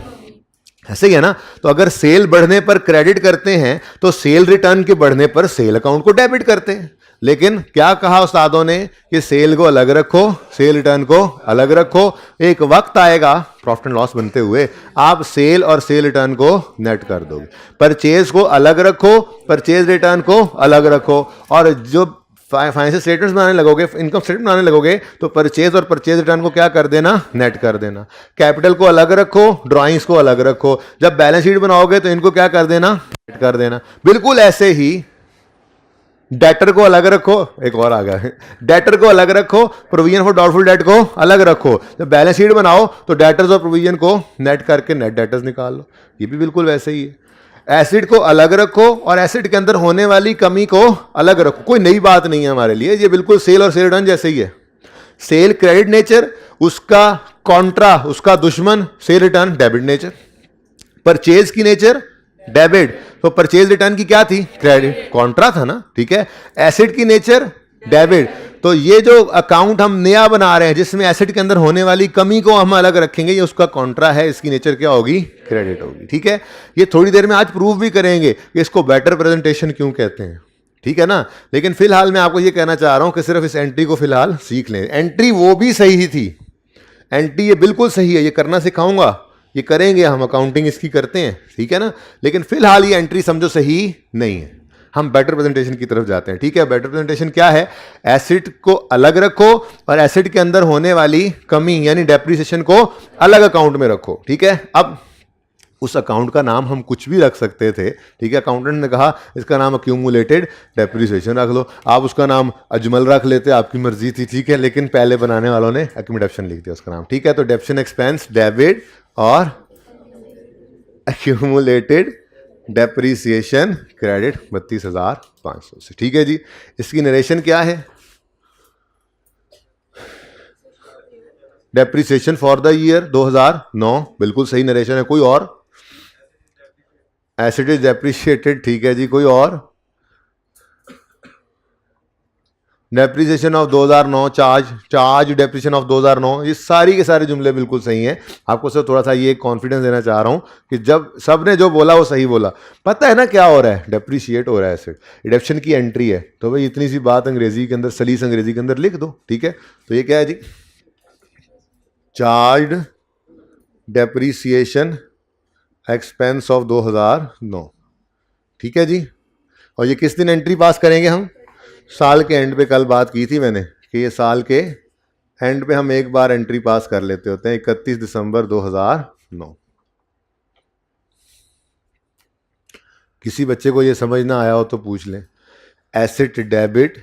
ऐसे ही है ना। तो अगर सेल बढ़ने पर क्रेडिट करते हैं तो सेल रिटर्न के बढ़ने पर सेल अकाउंट को डेबिट करते हैं। लेकिन क्या कहा उस्तादों ने कि सेल को अलग रखो, सेल रिटर्न को अलग रखो। एक वक्त आएगा प्रॉफिट एंड लॉस बनते हुए आप सेल और सेल रिटर्न को नेट कर दोगे। परचेज को अलग रखो, परचेज रिटर्न को अलग रखो। और जो फाइनेंशियल स्टेटमेंट्स बनाने लगोगे, इनकम स्टेटमेंट बनाने लगोगे, तो परचेज और परचेज रिटर्न को क्या कर देना? नेट कर देना। कैपिटल को अलग रखो, ड्राइंग्स को अलग रखो। जब बैलेंस शीट बनाओगे तो इनको क्या कर देना? नेट कर देना। बिल्कुल ऐसे ही डेटर को अलग रखो, एक और आ गया, डेटर को अलग रखो, प्रोविजन फॉर डाउटफुल डेट को अलग रखो। जब बैलेंस शीट बनाओ तो डेटर्स और प्रोविजन को नेट करके नेट डेटर्स निकाल लो। ये भी बिल्कुल वैसे ही है। एसिड को अलग रखो और एसिड के अंदर होने वाली कमी को अलग रखो। कोई नई बात नहीं है हमारे लिए, ये बिल्कुल सेल और सेल रिटर्न जैसे ही है। सेल क्रेडिट नेचर, उसका कॉन्ट्रा, उसका दुश्मन cell return debit nature. Purchase की नेचर डेबिट, तो परचेज रिटर्न की क्या थी? क्रेडिट, कॉन्ट्रा था ना, ठीक है। एसिड की नेचर डेबिट, तो ये जो अकाउंट हम नया बना रहे हैं जिसमें एसेट के अंदर होने वाली कमी को हम अलग रखेंगे, ये उसका कॉन्ट्रा है, इसकी नेचर क्या होगी? क्रेडिट होगी, ठीक है। ये थोड़ी देर में आज प्रूव भी करेंगे कि इसको बेटर प्रेजेंटेशन क्यों कहते हैं, ठीक है ना। लेकिन फिलहाल मैं आपको ये कहना चाह रहा हूं कि सिर्फ इस एंट्री को फिलहाल सीख लें। एंट्री वो भी सही ही थी, एंट्री ये बिल्कुल सही है, ये करना सिखाऊंगा, ये करेंगे हम, अकाउंटिंग इसकी करते हैं, ठीक है ना। लेकिन फिलहाल ये एंट्री समझो सही नहीं है, हम बेटर प्रेजेंटेशन की तरफ जाते हैं, ठीक है। बेटर प्रेजेंटेशन क्या है? एसेट को अलग रखो और एसेट के अंदर होने वाली कमी यानी डेप्रिसिएशन को अलग अकाउंट में रखो, ठीक है। अब उस अकाउंट का नाम हम कुछ भी रख सकते थे, ठीक है। अकाउंटेंट ने कहा इसका नाम अक्यूमुलेटेड डेप्रिसिएशन रख लो, आप उसका नाम अजमल रख लेते, आपकी मर्जी थी, ठीक है। लेकिन पहले बनाने वालों ने एक्यूमुलेशन लिख दिया उसका नाम, ठीक है। तो डेप्रिसिएशन एक्सपेंस डेबिट और एक्यूमुलेटेड डेप्रीसिएशन क्रेडिट 32,500 से। ठीक है जी, इसकी नरेशन क्या है? डेप्रीसिएशन फॉर द ईयर 2009, बिल्कुल सही नरेशन है। कोई और? एसेट इज डेप्रीशिएटेड, ठीक है जी। कोई और? Depreciation of 2009, charge depreciation of 2009, ये सारी के सारे जुमले बिल्कुल सही हैं। आपको सिर्फ थोड़ा सा ये कॉन्फिडेंस देना चाह रहा हूं कि जब सबने जो बोला वो सही बोला। पता है ना क्या हो रहा है? डेप्रीशिएट हो रहा है एसेट, डिडक्शन की एंट्री है। तो भाई इतनी सी बात अंग्रेजी के अंदर, सलीस अंग्रेजी के अंदर लिख दो। ठीक है, तो ये क्या है जी? Charge depreciation expense of 2009। ठीक है जी, और ये किस दिन एंट्री पास करेंगे हम? साल के एंड पे। कल बात की थी मैंने कि ये साल के एंड पे हम एक बार एंट्री पास कर लेते होते हैं, 31 दिसंबर 2009। किसी बच्चे को ये समझ ना आया हो तो पूछ लें। Asset debit,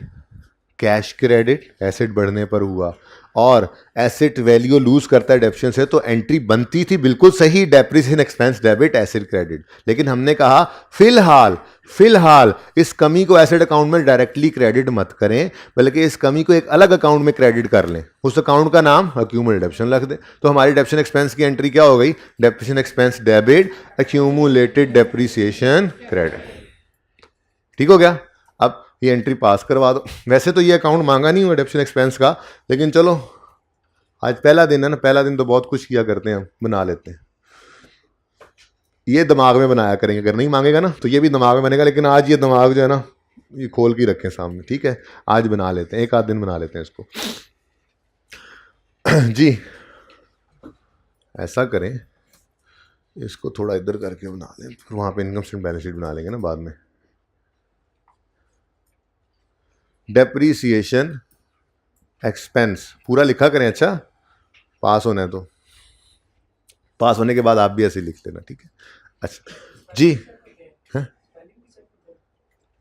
cash credit asset बढ़ने पर हुआ, और एसेट वैल्यू लूज करता है डेप्शन से, तो एंट्री बनती थी बिल्कुल सही, depreciation expense debit asset credit. लेकिन हमने कहा फिलहाल इस कमी को एसेट अकाउंट में डायरेक्टली क्रेडिट मत करें, बल्कि इस कमी को एक अलग अकाउंट में क्रेडिट कर लें। उस अकाउंट का नाम अक्यूमुलेटेड डेप्शन रख दें। तो हमारी डेप्शन एक्सपेंस की एंट्री क्या हो गई? Depreciation expense debit accumulated depreciation credit. ठीक हो गया? अब ये एंट्री पास करवा दो। वैसे तो ये अकाउंट मांगा नहीं हुआ डेप्शन एक्सपेंस का, लेकिन चलो आज पहला दिन है ना, पहला दिन तो बहुत कुछ किया करते हैं हम, बना लेते हैं। ये दिमाग में बनाया करेंगे, अगर नहीं मांगेगा ना तो ये भी दिमाग में बनेगा, लेकिन आज ये दिमाग जो है ना ये खोल के रखें सामने। ठीक है, आज बना लेते हैं, एक आध दिन बना लेते हैं इसको। जी ऐसा करें, इसको थोड़ा इधर करके बना लें, फिर वहाँ पे इनकम स्टेटमेंट बैलेंस शीट बना लेंगे ना बाद में। डेप्रीसिएशन एक्सपेंस पूरा लिखा करें। अच्छा, पास होना है तो पास होने के बाद आप भी ऐसे लिख लेना। ठीक है, अच्छा जी। हाँ?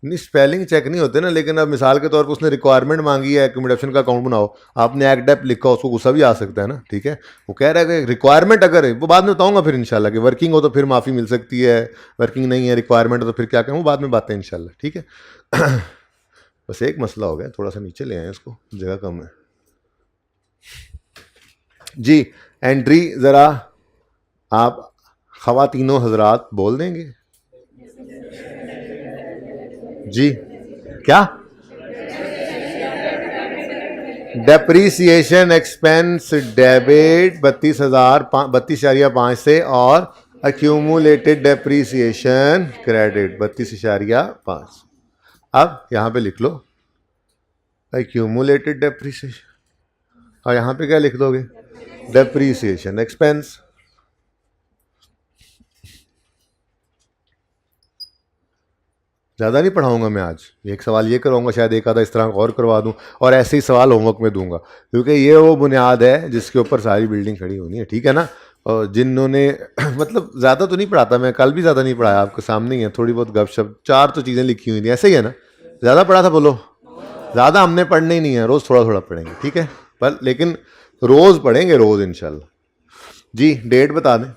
नहीं, स्पेलिंग चेक नहीं होते ना, लेकिन अब मिसाल के तौर पर उसने रिक्वायरमेंट मांगी है एक्यूमुलेशन का अकाउंट बनाओ, आपने एक्ट डेप लिखा, उसको गुस्सा भी आ सकता है ना। ठीक है, वो कह रहा है कि रिक्वायरमेंट अगर है, वो बाद में बताऊंगा फिर इंशाल्लाह कि वर्किंग हो तो फिर माफ़ी मिल सकती है, वर्किंग नहीं है रिक्वायरमेंट तो फिर क्या कहें, वो बाद में बातें इंशाल्लाह। ठीक है। बस एक मसला हो गया, थोड़ा सा नीचे ले आए इसको, जगह कम है जी। एंट्री ज़रा आप खवातीनों हजरात बोल देंगे जी? क्या? डेप्रीसिएशन एक्सपेंस डेबिट 32,500 से, और अक्यूमुलेटेड डेप्रीसिएशन क्रेडिट 32,500। अब यहाँ पे लिख लो एक्यूमुलेटेड डेप्रीसिएशन, और यहाँ पे क्या लिख दोगे? Depreciation expense. ज़्यादा नहीं पढ़ाऊंगा मैं आज, एक सवाल ये करवाऊंगा, शायद एक आधा इस तरह और करवा दूं, और ऐसे ही सवाल होमवर्क में दूंगा, क्योंकि ये वो बुनियाद है जिसके ऊपर सारी बिल्डिंग खड़ी होनी है। ठीक है ना? और जिन्होंने मतलब ज़्यादा तो नहीं पढ़ाता मैं, कल भी ज़्यादा नहीं पढ़ाया, आपके सामने ही है, थोड़ी बहुत गपशप, चार तो चीज़ें लिखी हुई थी, ऐसे ही है ना? ज़्यादा पढ़ा था बोलो? ज़्यादा हमने पढ़ने ही नहीं है, रोज़ थोड़ा थोड़ा पढ़ेंगे। ठीक है, पर लेकिन रोज़ पढ़ेंगे, रोज़ इंशाल्लाह जी। डेट बता दें।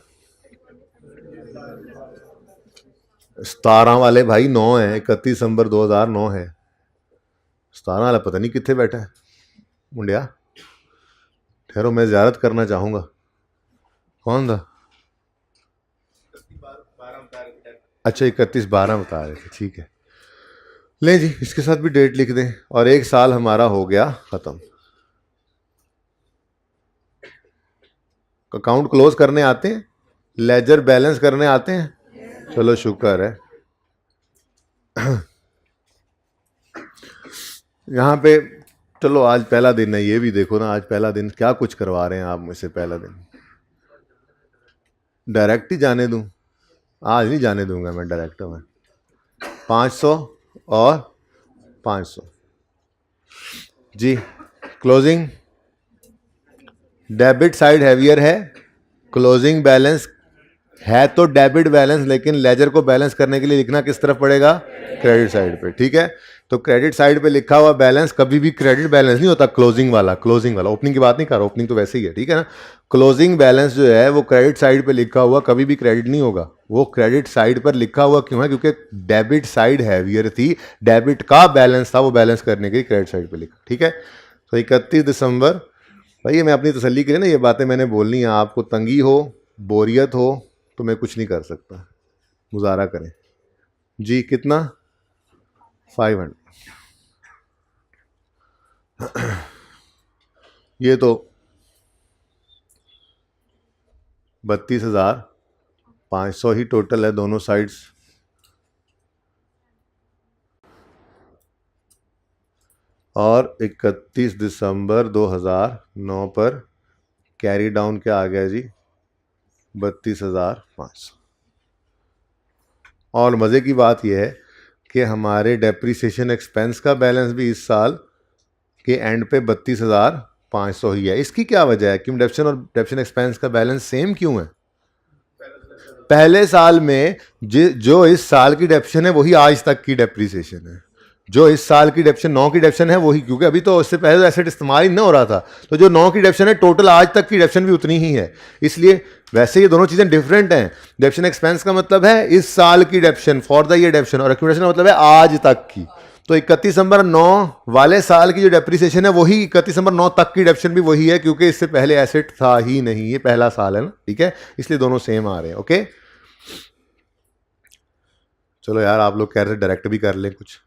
17 वाले भाई 9 है, 31 दिसंबर 2009 है। 17 वाला पता नहीं कितने बैठा है मुंडिया, ठहरो मैं ज़ियारत करना चाहूँगा। कौन था? अच्छा 31/12 बता रहे थे, ठीक है। ले जी, इसके साथ भी डेट लिख दें, और एक साल हमारा हो गया ख़त्म। अकाउंट क्लोज करने आते हैं, लेजर बैलेंस करने आते हैं? चलो शुक्र है। यहाँ पे चलो आज पहला दिन है, ये भी देखो ना, आज पहला दिन क्या कुछ करवा रहे हैं आप मुझसे। पहला दिन डायरेक्ट ही जाने दूं? आज नहीं जाने दूंगा मैं डायरेक्ट में। 500 और 500 जी। क्लोजिंग डेबिट साइड हैवियर है, क्लोजिंग बैलेंस है तो डेबिट बैलेंस, लेकिन लेजर को बैलेंस करने के लिए लिखना किस तरफ पड़ेगा, क्रेडिट साइड पे, ठीक है। तो क्रेडिट साइड पे लिखा हुआ बैलेंस कभी भी क्रेडिट बैलेंस नहीं होता, क्लोजिंग वाला, क्लोजिंग वाला, ओपनिंग की बात नहीं कर रहा, ओपनिंग तो वैसे ही है, ठीक है ना। क्लोजिंग बैलेंस जो है वो क्रेडिट साइड पे लिखा हुआ कभी भी क्रेडिट नहीं होगा, वो क्रेडिट साइड पर लिखा हुआ क्यों है, क्योंकि डेबिट साइड हैवियर थी, डेबिट का बैलेंस था, वो बैलेंस करने के लिए क्रेडिट साइड पे लिखा, ठीक है। तो 31 दिसंबर, भाई मैं अपनी तसल्ली के लिए ना ये बातें मैंने बोलनी है, आपको तंगी हो, बोरियत हो तो मैं कुछ नहीं कर सकता, गुजारा करें जी। कितना, 500, ये तो 32,500 ही टोटल है दोनों साइड्स। और 31 दिसंबर 2009 पर कैरी डाउन क्या आ गया जी, 32,500। और मज़े की बात यह है कि हमारे डेप्रीसिएशन एक्सपेंस का बैलेंस भी इस साल के एंड पे 32,500 ही है। इसकी क्या वजह है, क्यों डेप्शन और डेप्शन एक्सपेंस का बैलेंस सेम क्यों है? पहले साल में जो इस साल की डेप्शन है वही आज तक की डेप्रीसिएशन है, जो इस साल की डेप्शन 9 की डेप्शन है वही, क्योंकि अभी तो उससे पहले तो एसेट इस्तेमाल ही ना हो रहा था, तो जो 9 की डेप्शन है टोटल आज तक की डेप्शन भी उतनी ही है। इसलिए वैसे ये दोनों चीज़ें डिफरेंट हैं। डेप्शन एक्सपेंस का मतलब है इस साल की डेप्शन, फॉर द ईयर डेप्शन, और एक्यूमुलेशन का मतलब है आज तक की। तो 31 दिसंबर 9 वाले साल की जो डेप्रीसिएशन है वही 31 दिसंबर 9 तक की डेप्शन भी वही है, क्योंकि इससे पहले एसेट था ही नहीं, ये पहला साल है ना, ठीक है, इसलिए दोनों सेम आ रहे हैं। ओके, चलो यार, आप लोग कह रहे थे डायरेक्ट भी कर लें, कुछ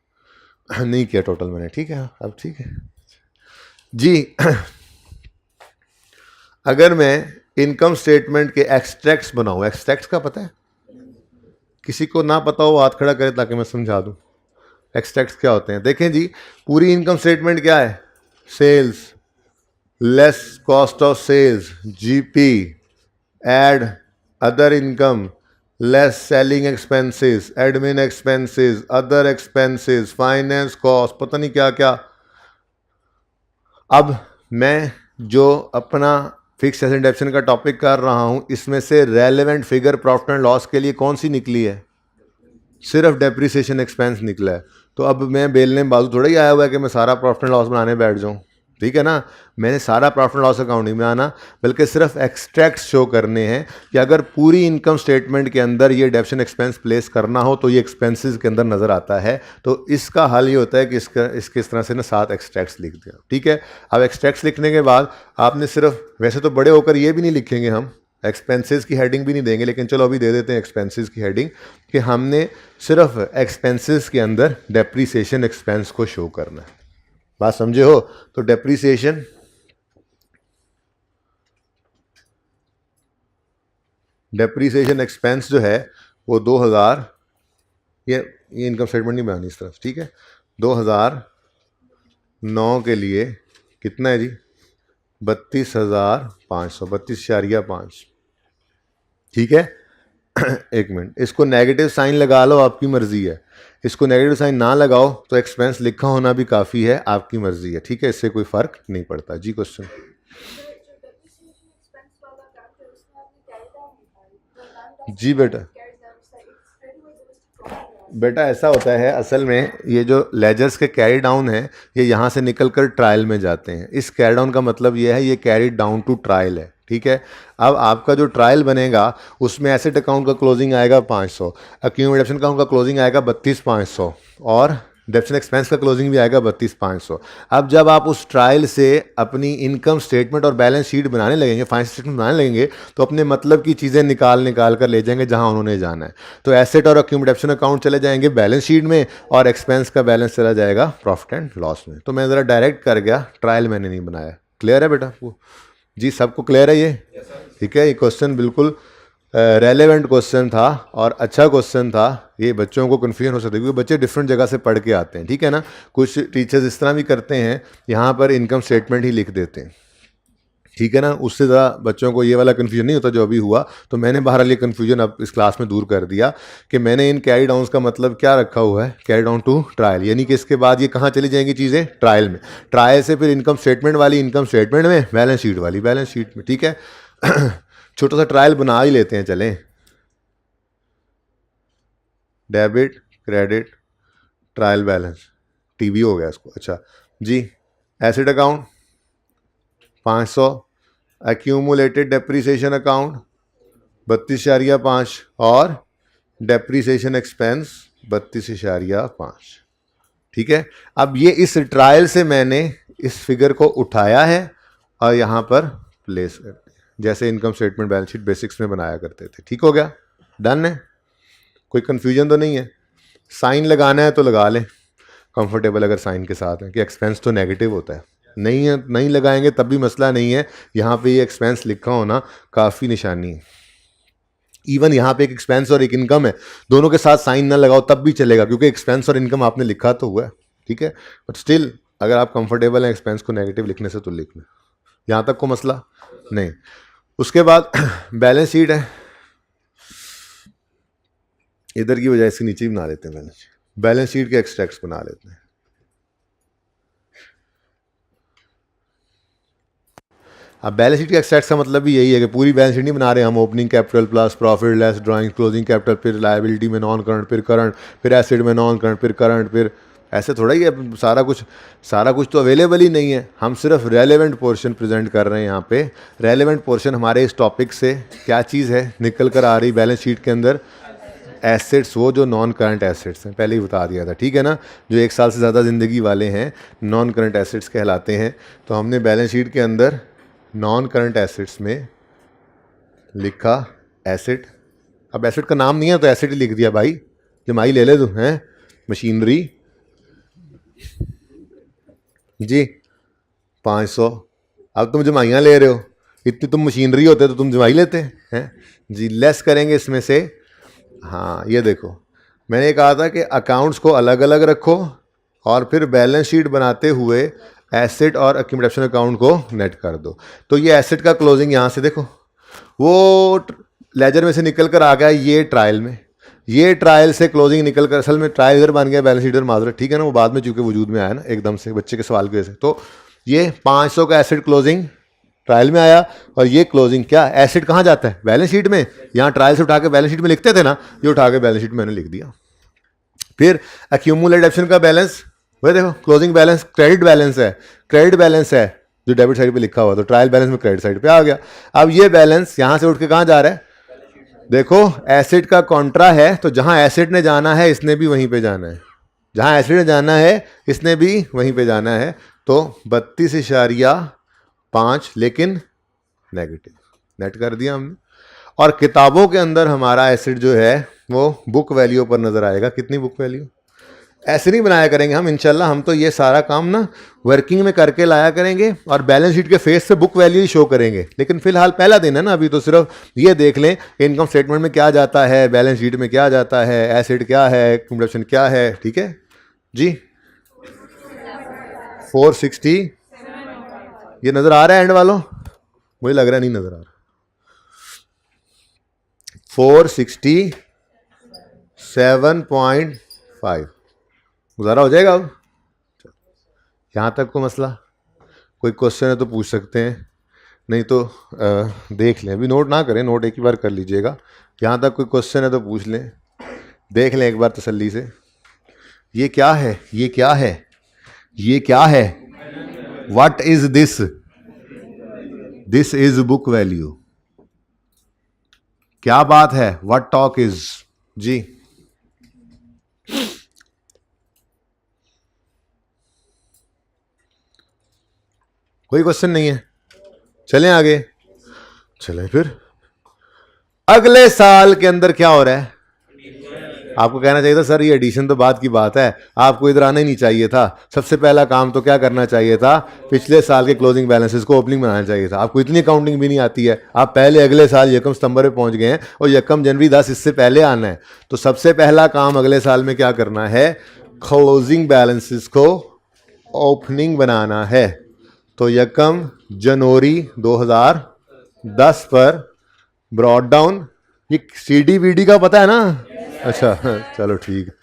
नहीं किया टोटल मैंने, ठीक है, अब ठीक है जी। अगर मैं इनकम स्टेटमेंट के एक्सट्रैक्ट्स बनाऊं, एक्सट्रैक्ट्स का पता है? किसी को ना पता हो हाथ खड़ा करे ताकि मैं समझा दूं एक्सट्रैक्ट्स क्या होते हैं। देखें जी, पूरी इनकम स्टेटमेंट क्या है, sales less cost of sales, GP, add other income, less selling expenses, admin expenses, other expenses, finance cost, पता नहीं क्या क्या। अब मैं जो अपना फिक्स एसेट डेप्शन का टॉपिक कर रहा हूं, इसमें से relevant figure profit and loss के लिए कौन सी निकली है? सिर्फ डेप्रिसिएशन एक्सपेंस निकला है। तो अब मैं बेलने बाजू थोड़ा ही आया हुआ है कि मैं सारा प्रॉफिट एंड लॉस बनाने बैठ जाऊं, ठीक है ना। मैंने सारा प्रॉफिट एंड लॉस अकाउंट नहीं बनाना, बल्कि सिर्फ एक्सट्रैक्ट्स शो करने हैं कि अगर पूरी इनकम स्टेटमेंट के अंदर ये डेप्शन एक्सपेंस प्लेस करना हो तो ये एक्सपेंसेस के अंदर नज़र आता है। तो इसका हल ये होता है कि इसके इस तरह से ना 7 एक्सट्रैक्ट्स लिख दिया, ठीक है। अब एक्सट्रैक्ट्स लिखने के बाद आपने सिर्फ, वैसे तो बड़े होकर ये भी नहीं लिखेंगे हम, एक्सपेंसेस की हेडिंग भी नहीं देंगे, लेकिन चलो अभी दे देते हैं एक्सपेंसेस की हेडिंग, कि हमने सिर्फ एक्सपेंसेस के अंदर डेप्रीसिएशन एक्सपेंस को शो करना है। बात समझे हो? तो डेप्रीसिएशन एक्सपेंस जो है वो 2000, ये इनकम स्टेटमेंट नहीं बनानी इस तरफ, ठीक है। 2009 के लिए कितना है जी, 32,500, 32.5, ठीक है। एक मिनट, इसको नेगेटिव साइन लगा लो, आपकी मर्जी है। इसको नेगेटिव साइन ना लगाओ तो एक्सपेंस लिखा होना भी काफ़ी है, आपकी मर्जी है, ठीक है, इससे कोई फ़र्क नहीं पड़ता जी। क्वेश्चन जी बेटा ऐसा होता है, असल में ये जो लेजर्स के कैरी डाउन है ये यहाँ से निकल कर ट्रायल में जाते हैं। इस कैरी डाउन का मतलब ये है ये कैरी डाउन टू ट्रायल है, ठीक है। अब आपका जो ट्रायल बनेगा उसमें एसेट अकाउंट का क्लोजिंग आएगा 500, एक्यूमुलेशन अकाउंट का क्लोजिंग आएगा 32,500, और डेप्शन एक्सपेंस का क्लोजिंग भी आएगा 32,500। अब जब आप उस ट्रायल से अपनी इनकम स्टेटमेंट और बैलेंस शीट बनाने लगेंगे, फाइनेंस स्टेटमेंट बनाने लगेंगे, तो अपने मतलब की चीज़ें निकाल कर ले जाएंगे जहां उन्होंने जाना है। तो एसेट और एक्यूमुलेशन अकाउंट चले जाएंगे बैलेंस शीट में, और एक्सपेंस का बैलेंस चला जाएगा प्रॉफिट एंड लॉस में। तो मैं ज़रा डायरेक्ट कर गया, ट्रायल मैंने नहीं बनाया। क्लियर है बेटा जी? सबको क्लियर है ये? ठीक है, ये क्वेश्चन बिल्कुल रेलेवेंट क्वेश्चन था और अच्छा क्वेश्चन था। ये बच्चों को कन्फ्यूजन हो सकता है क्योंकि बच्चे डिफरेंट जगह से पढ़ के आते हैं, ठीक है ना। कुछ टीचर्स इस तरह भी करते हैं, यहाँ पर इनकम स्टेटमेंट ही लिख देते हैं, ठीक है ना। उससे ज़्यादा बच्चों को ये वाला कन्फ्यूजन नहीं होता जो अभी हुआ। तो मैंने बहरहाल ये कन्फ्यूजन अब इस क्लास में दूर कर दिया कि मैंने इन कैरी डाउन्स का मतलब क्या रखा हुआ है, कैरी डाउन टू ट्रायल, यानी कि इसके बाद ये कहाँ चली जाएंगी चीज़ें, ट्रायल में। ट्रायल से फिर इनकम स्टेटमेंट वाली इनकम स्टेटमेंट में, बैलेंस शीट वाली बैलेंस शीट में, ठीक है। छोटा सा ट्रायल बना ही लेते हैं, चलें। Debit credit trial balance, TV हो गया इसको। अच्छा जी, asset account 500, accumulated depreciation account 32.5 और डेप्रीसिएशन एक्सपेंस 32.5। ठीक है, अब ये इस ट्रायल से मैंने इस फिगर को उठाया है और यहाँ पर प्लेस करते हैं, जैसे income statement balance sheet basics में बनाया करते थे। ठीक हो गया, डन है, कोई कन्फ्यूजन तो नहीं है। साइन लगाना है तो लगा लें, कंफर्टेबल अगर साइन के साथ है कि एक्सपेंस तो नेगेटिव होता है, नहीं है नहीं लगाएंगे तब भी मसला नहीं है। यहाँ पे ये एक्सपेंस लिखा होना काफ़ी निशानी है। इवन यहाँ पे एक एक्सपेंस और एक इनकम है, दोनों के साथ साइन ना लगाओ तब भी चलेगा, क्योंकि एक्सपेंस और इनकम आपने लिखा तो हुआ है। ठीक है, बट स्टिल अगर आप कंफर्टेबल हैं एक्सपेंस को नेगेटिव लिखने से तो लिख लें, यहाँ तक को मसला नहीं। उसके बाद बैलेंस शीट है, इधर की बजाय इसके नीचे ही बना लेते हैं बैलेंस शीट के एक्सट्रैक्ट्स बना लेते हैं। अब बैलेंस शीट के एक्सट्रैक्ट्स का मतलब भी यही है कि पूरी बैलेंस शीट नहीं बना रहे हम, opening capital plus profit less drawing closing capital, फिर लायबिलिटी में नॉन करंट, फिर करंट, फिर एसेट में नॉन करंट, फिर करंट, फिर ऐसे थोड़ा ही है। सारा कुछ तो अवेलेबल ही नहीं है, हम सिर्फ रेलेवेंट पोर्शन प्रेजेंट कर रहे हैं यहाँ पे। रेलेवेंट पोर्शन हमारे इस टॉपिक से क्या चीज़ है निकल कर आ रही बैलेंस शीट के अंदर, एसेट्स, वो जो नॉन करंट एसेट्स हैं, पहले ही बता दिया था। ठीक है ना, जो 1 साल से ज़्यादा ज़िंदगी वाले हैं नॉन करंट एसेट्स कहलाते हैं। तो हमने बैलेंस शीट के अंदर नॉन करंट एसेट्स में लिखा एसेट। अब एसेट का नाम नहीं है तो एसेट ही लिख दिया भाई, जमाई ले ले तू हैं, मशीनरी जी 500। अब तुम जमाइयाँ ले रहे हो, इतनी तुम मशीनरी होते तो तुम जमाई लेते हैं जी। लेस करेंगे इसमें से, हाँ ये देखो मैंने कहा था कि अकाउंट्स को अलग अलग रखो और फिर बैलेंस शीट बनाते हुए एसेट और एक्यूमुलेशन अकाउंट को नेट कर दो। तो ये एसेट का क्लोजिंग यहाँ से देखो, वो लेजर में से निकल कर आ गया ये ट्रायल में, ये ट्रायल से क्लोजिंग निकल कर, असल में ट्रायल इधर बन गया बैलेंस शीट इधर माजरा। ठीक है ना, वो बाद में चूंकि वजूद में आया ना एकदम से बच्चे के सवाल की वजह से। तो ये 500 का एसेट क्लोजिंग ट्रायल में आया और ये क्लोजिंग क्या, एसेट कहाँ जाता है बैलेंस शीट में। यहाँ ट्रायल से उठा के बैलेंस शीट में लिखते थे ना, ये उठा के बैलेंस शीट में मैंने लिख दिया। फिर एक्यूमुलेटेड ऑप्शन का बैलेंस, वही देखो क्लोजिंग बैलेंस क्रेडिट बैलेंस है, क्रेडिट बैलेंस है जो डेबिट साइड पे लिखा हुआ, तो ट्रायल बैलेंस में क्रेडिट साइड पे आ गया। अब ये बैलेंस यहाँ से उठ के कहाँ जा रहा है, देखो एसेट का कॉन्ट्रा है, तो जहाँ एसेट ने जाना है इसने भी वहीं पे जाना है, जहाँ एसेट ने जाना है इसने भी वहीं पे जाना है। तो 32.5 लेकिन नेगेटिव नेट कर दिया हमने। और किताबों के अंदर हमारा एसेट जो है वो बुक वैल्यू पर नज़र आएगा। कितनी बुक वैल्यू, ऐसे नहीं बनाया करेंगे हम इंशाल्लाह, हम तो ये सारा काम ना वर्किंग में करके लाया करेंगे और बैलेंस शीट के फेस पे बुक वैल्यू ही शो करेंगे। लेकिन फिलहाल पहला दिन है ना अभी, तो सिर्फ ये देख लें इनकम स्टेटमेंट में क्या जाता है, बैलेंस शीट में क्या जाता है, एसेट क्या है, एक्यूमुलेशन क्या है। ठीक है जी, 460 ये नज़र आ रहा है एंड वालों, मुझे लग रहा है नहीं नज़र आ रहा। 467.5 गुजारा हो जाएगा। अब यहाँ तक को मसला, कोई क्वेश्चन है तो पूछ सकते हैं, नहीं तो देख लें, अभी नोट ना करें, नोट एक ही बार कर लीजिएगा। यहाँ तक कोई क्वेश्चन है तो पूछ लें, देख लें एक बार तसल्ली से। ये क्या है, ये क्या है, ये क्या है, what is this, this is book value. क्या बात है, व्हाट टॉक इज जी। कोई क्वेश्चन नहीं है, चलें आगे। चलें फिर, अगले साल के अंदर क्या हो रहा है। आपको कहना चाहिए था सर ये एडिशन तो बात की बात है, आपको इधर आना ही नहीं चाहिए था। सबसे पहला काम तो क्या करना चाहिए था, पिछले साल के क्लोजिंग बैलेंसेस को ओपनिंग बनाना चाहिए था। आपको इतनी काउंटिंग भी नहीं आती है, आप पहले अगले साल यकम सितंबर पे पहुंच गए हैं और यकम जनवरी 10 इससे पहले आना है। तो सबसे पहला काम अगले साल में क्या करना है, क्लोजिंग बैलेंसेस को ओपनिंग बनाना है। तो यकम जनवरी 2010 पर ब्रॉड डाउन, ये CD BD का पता है ना। अच्छा चलो ठीक है,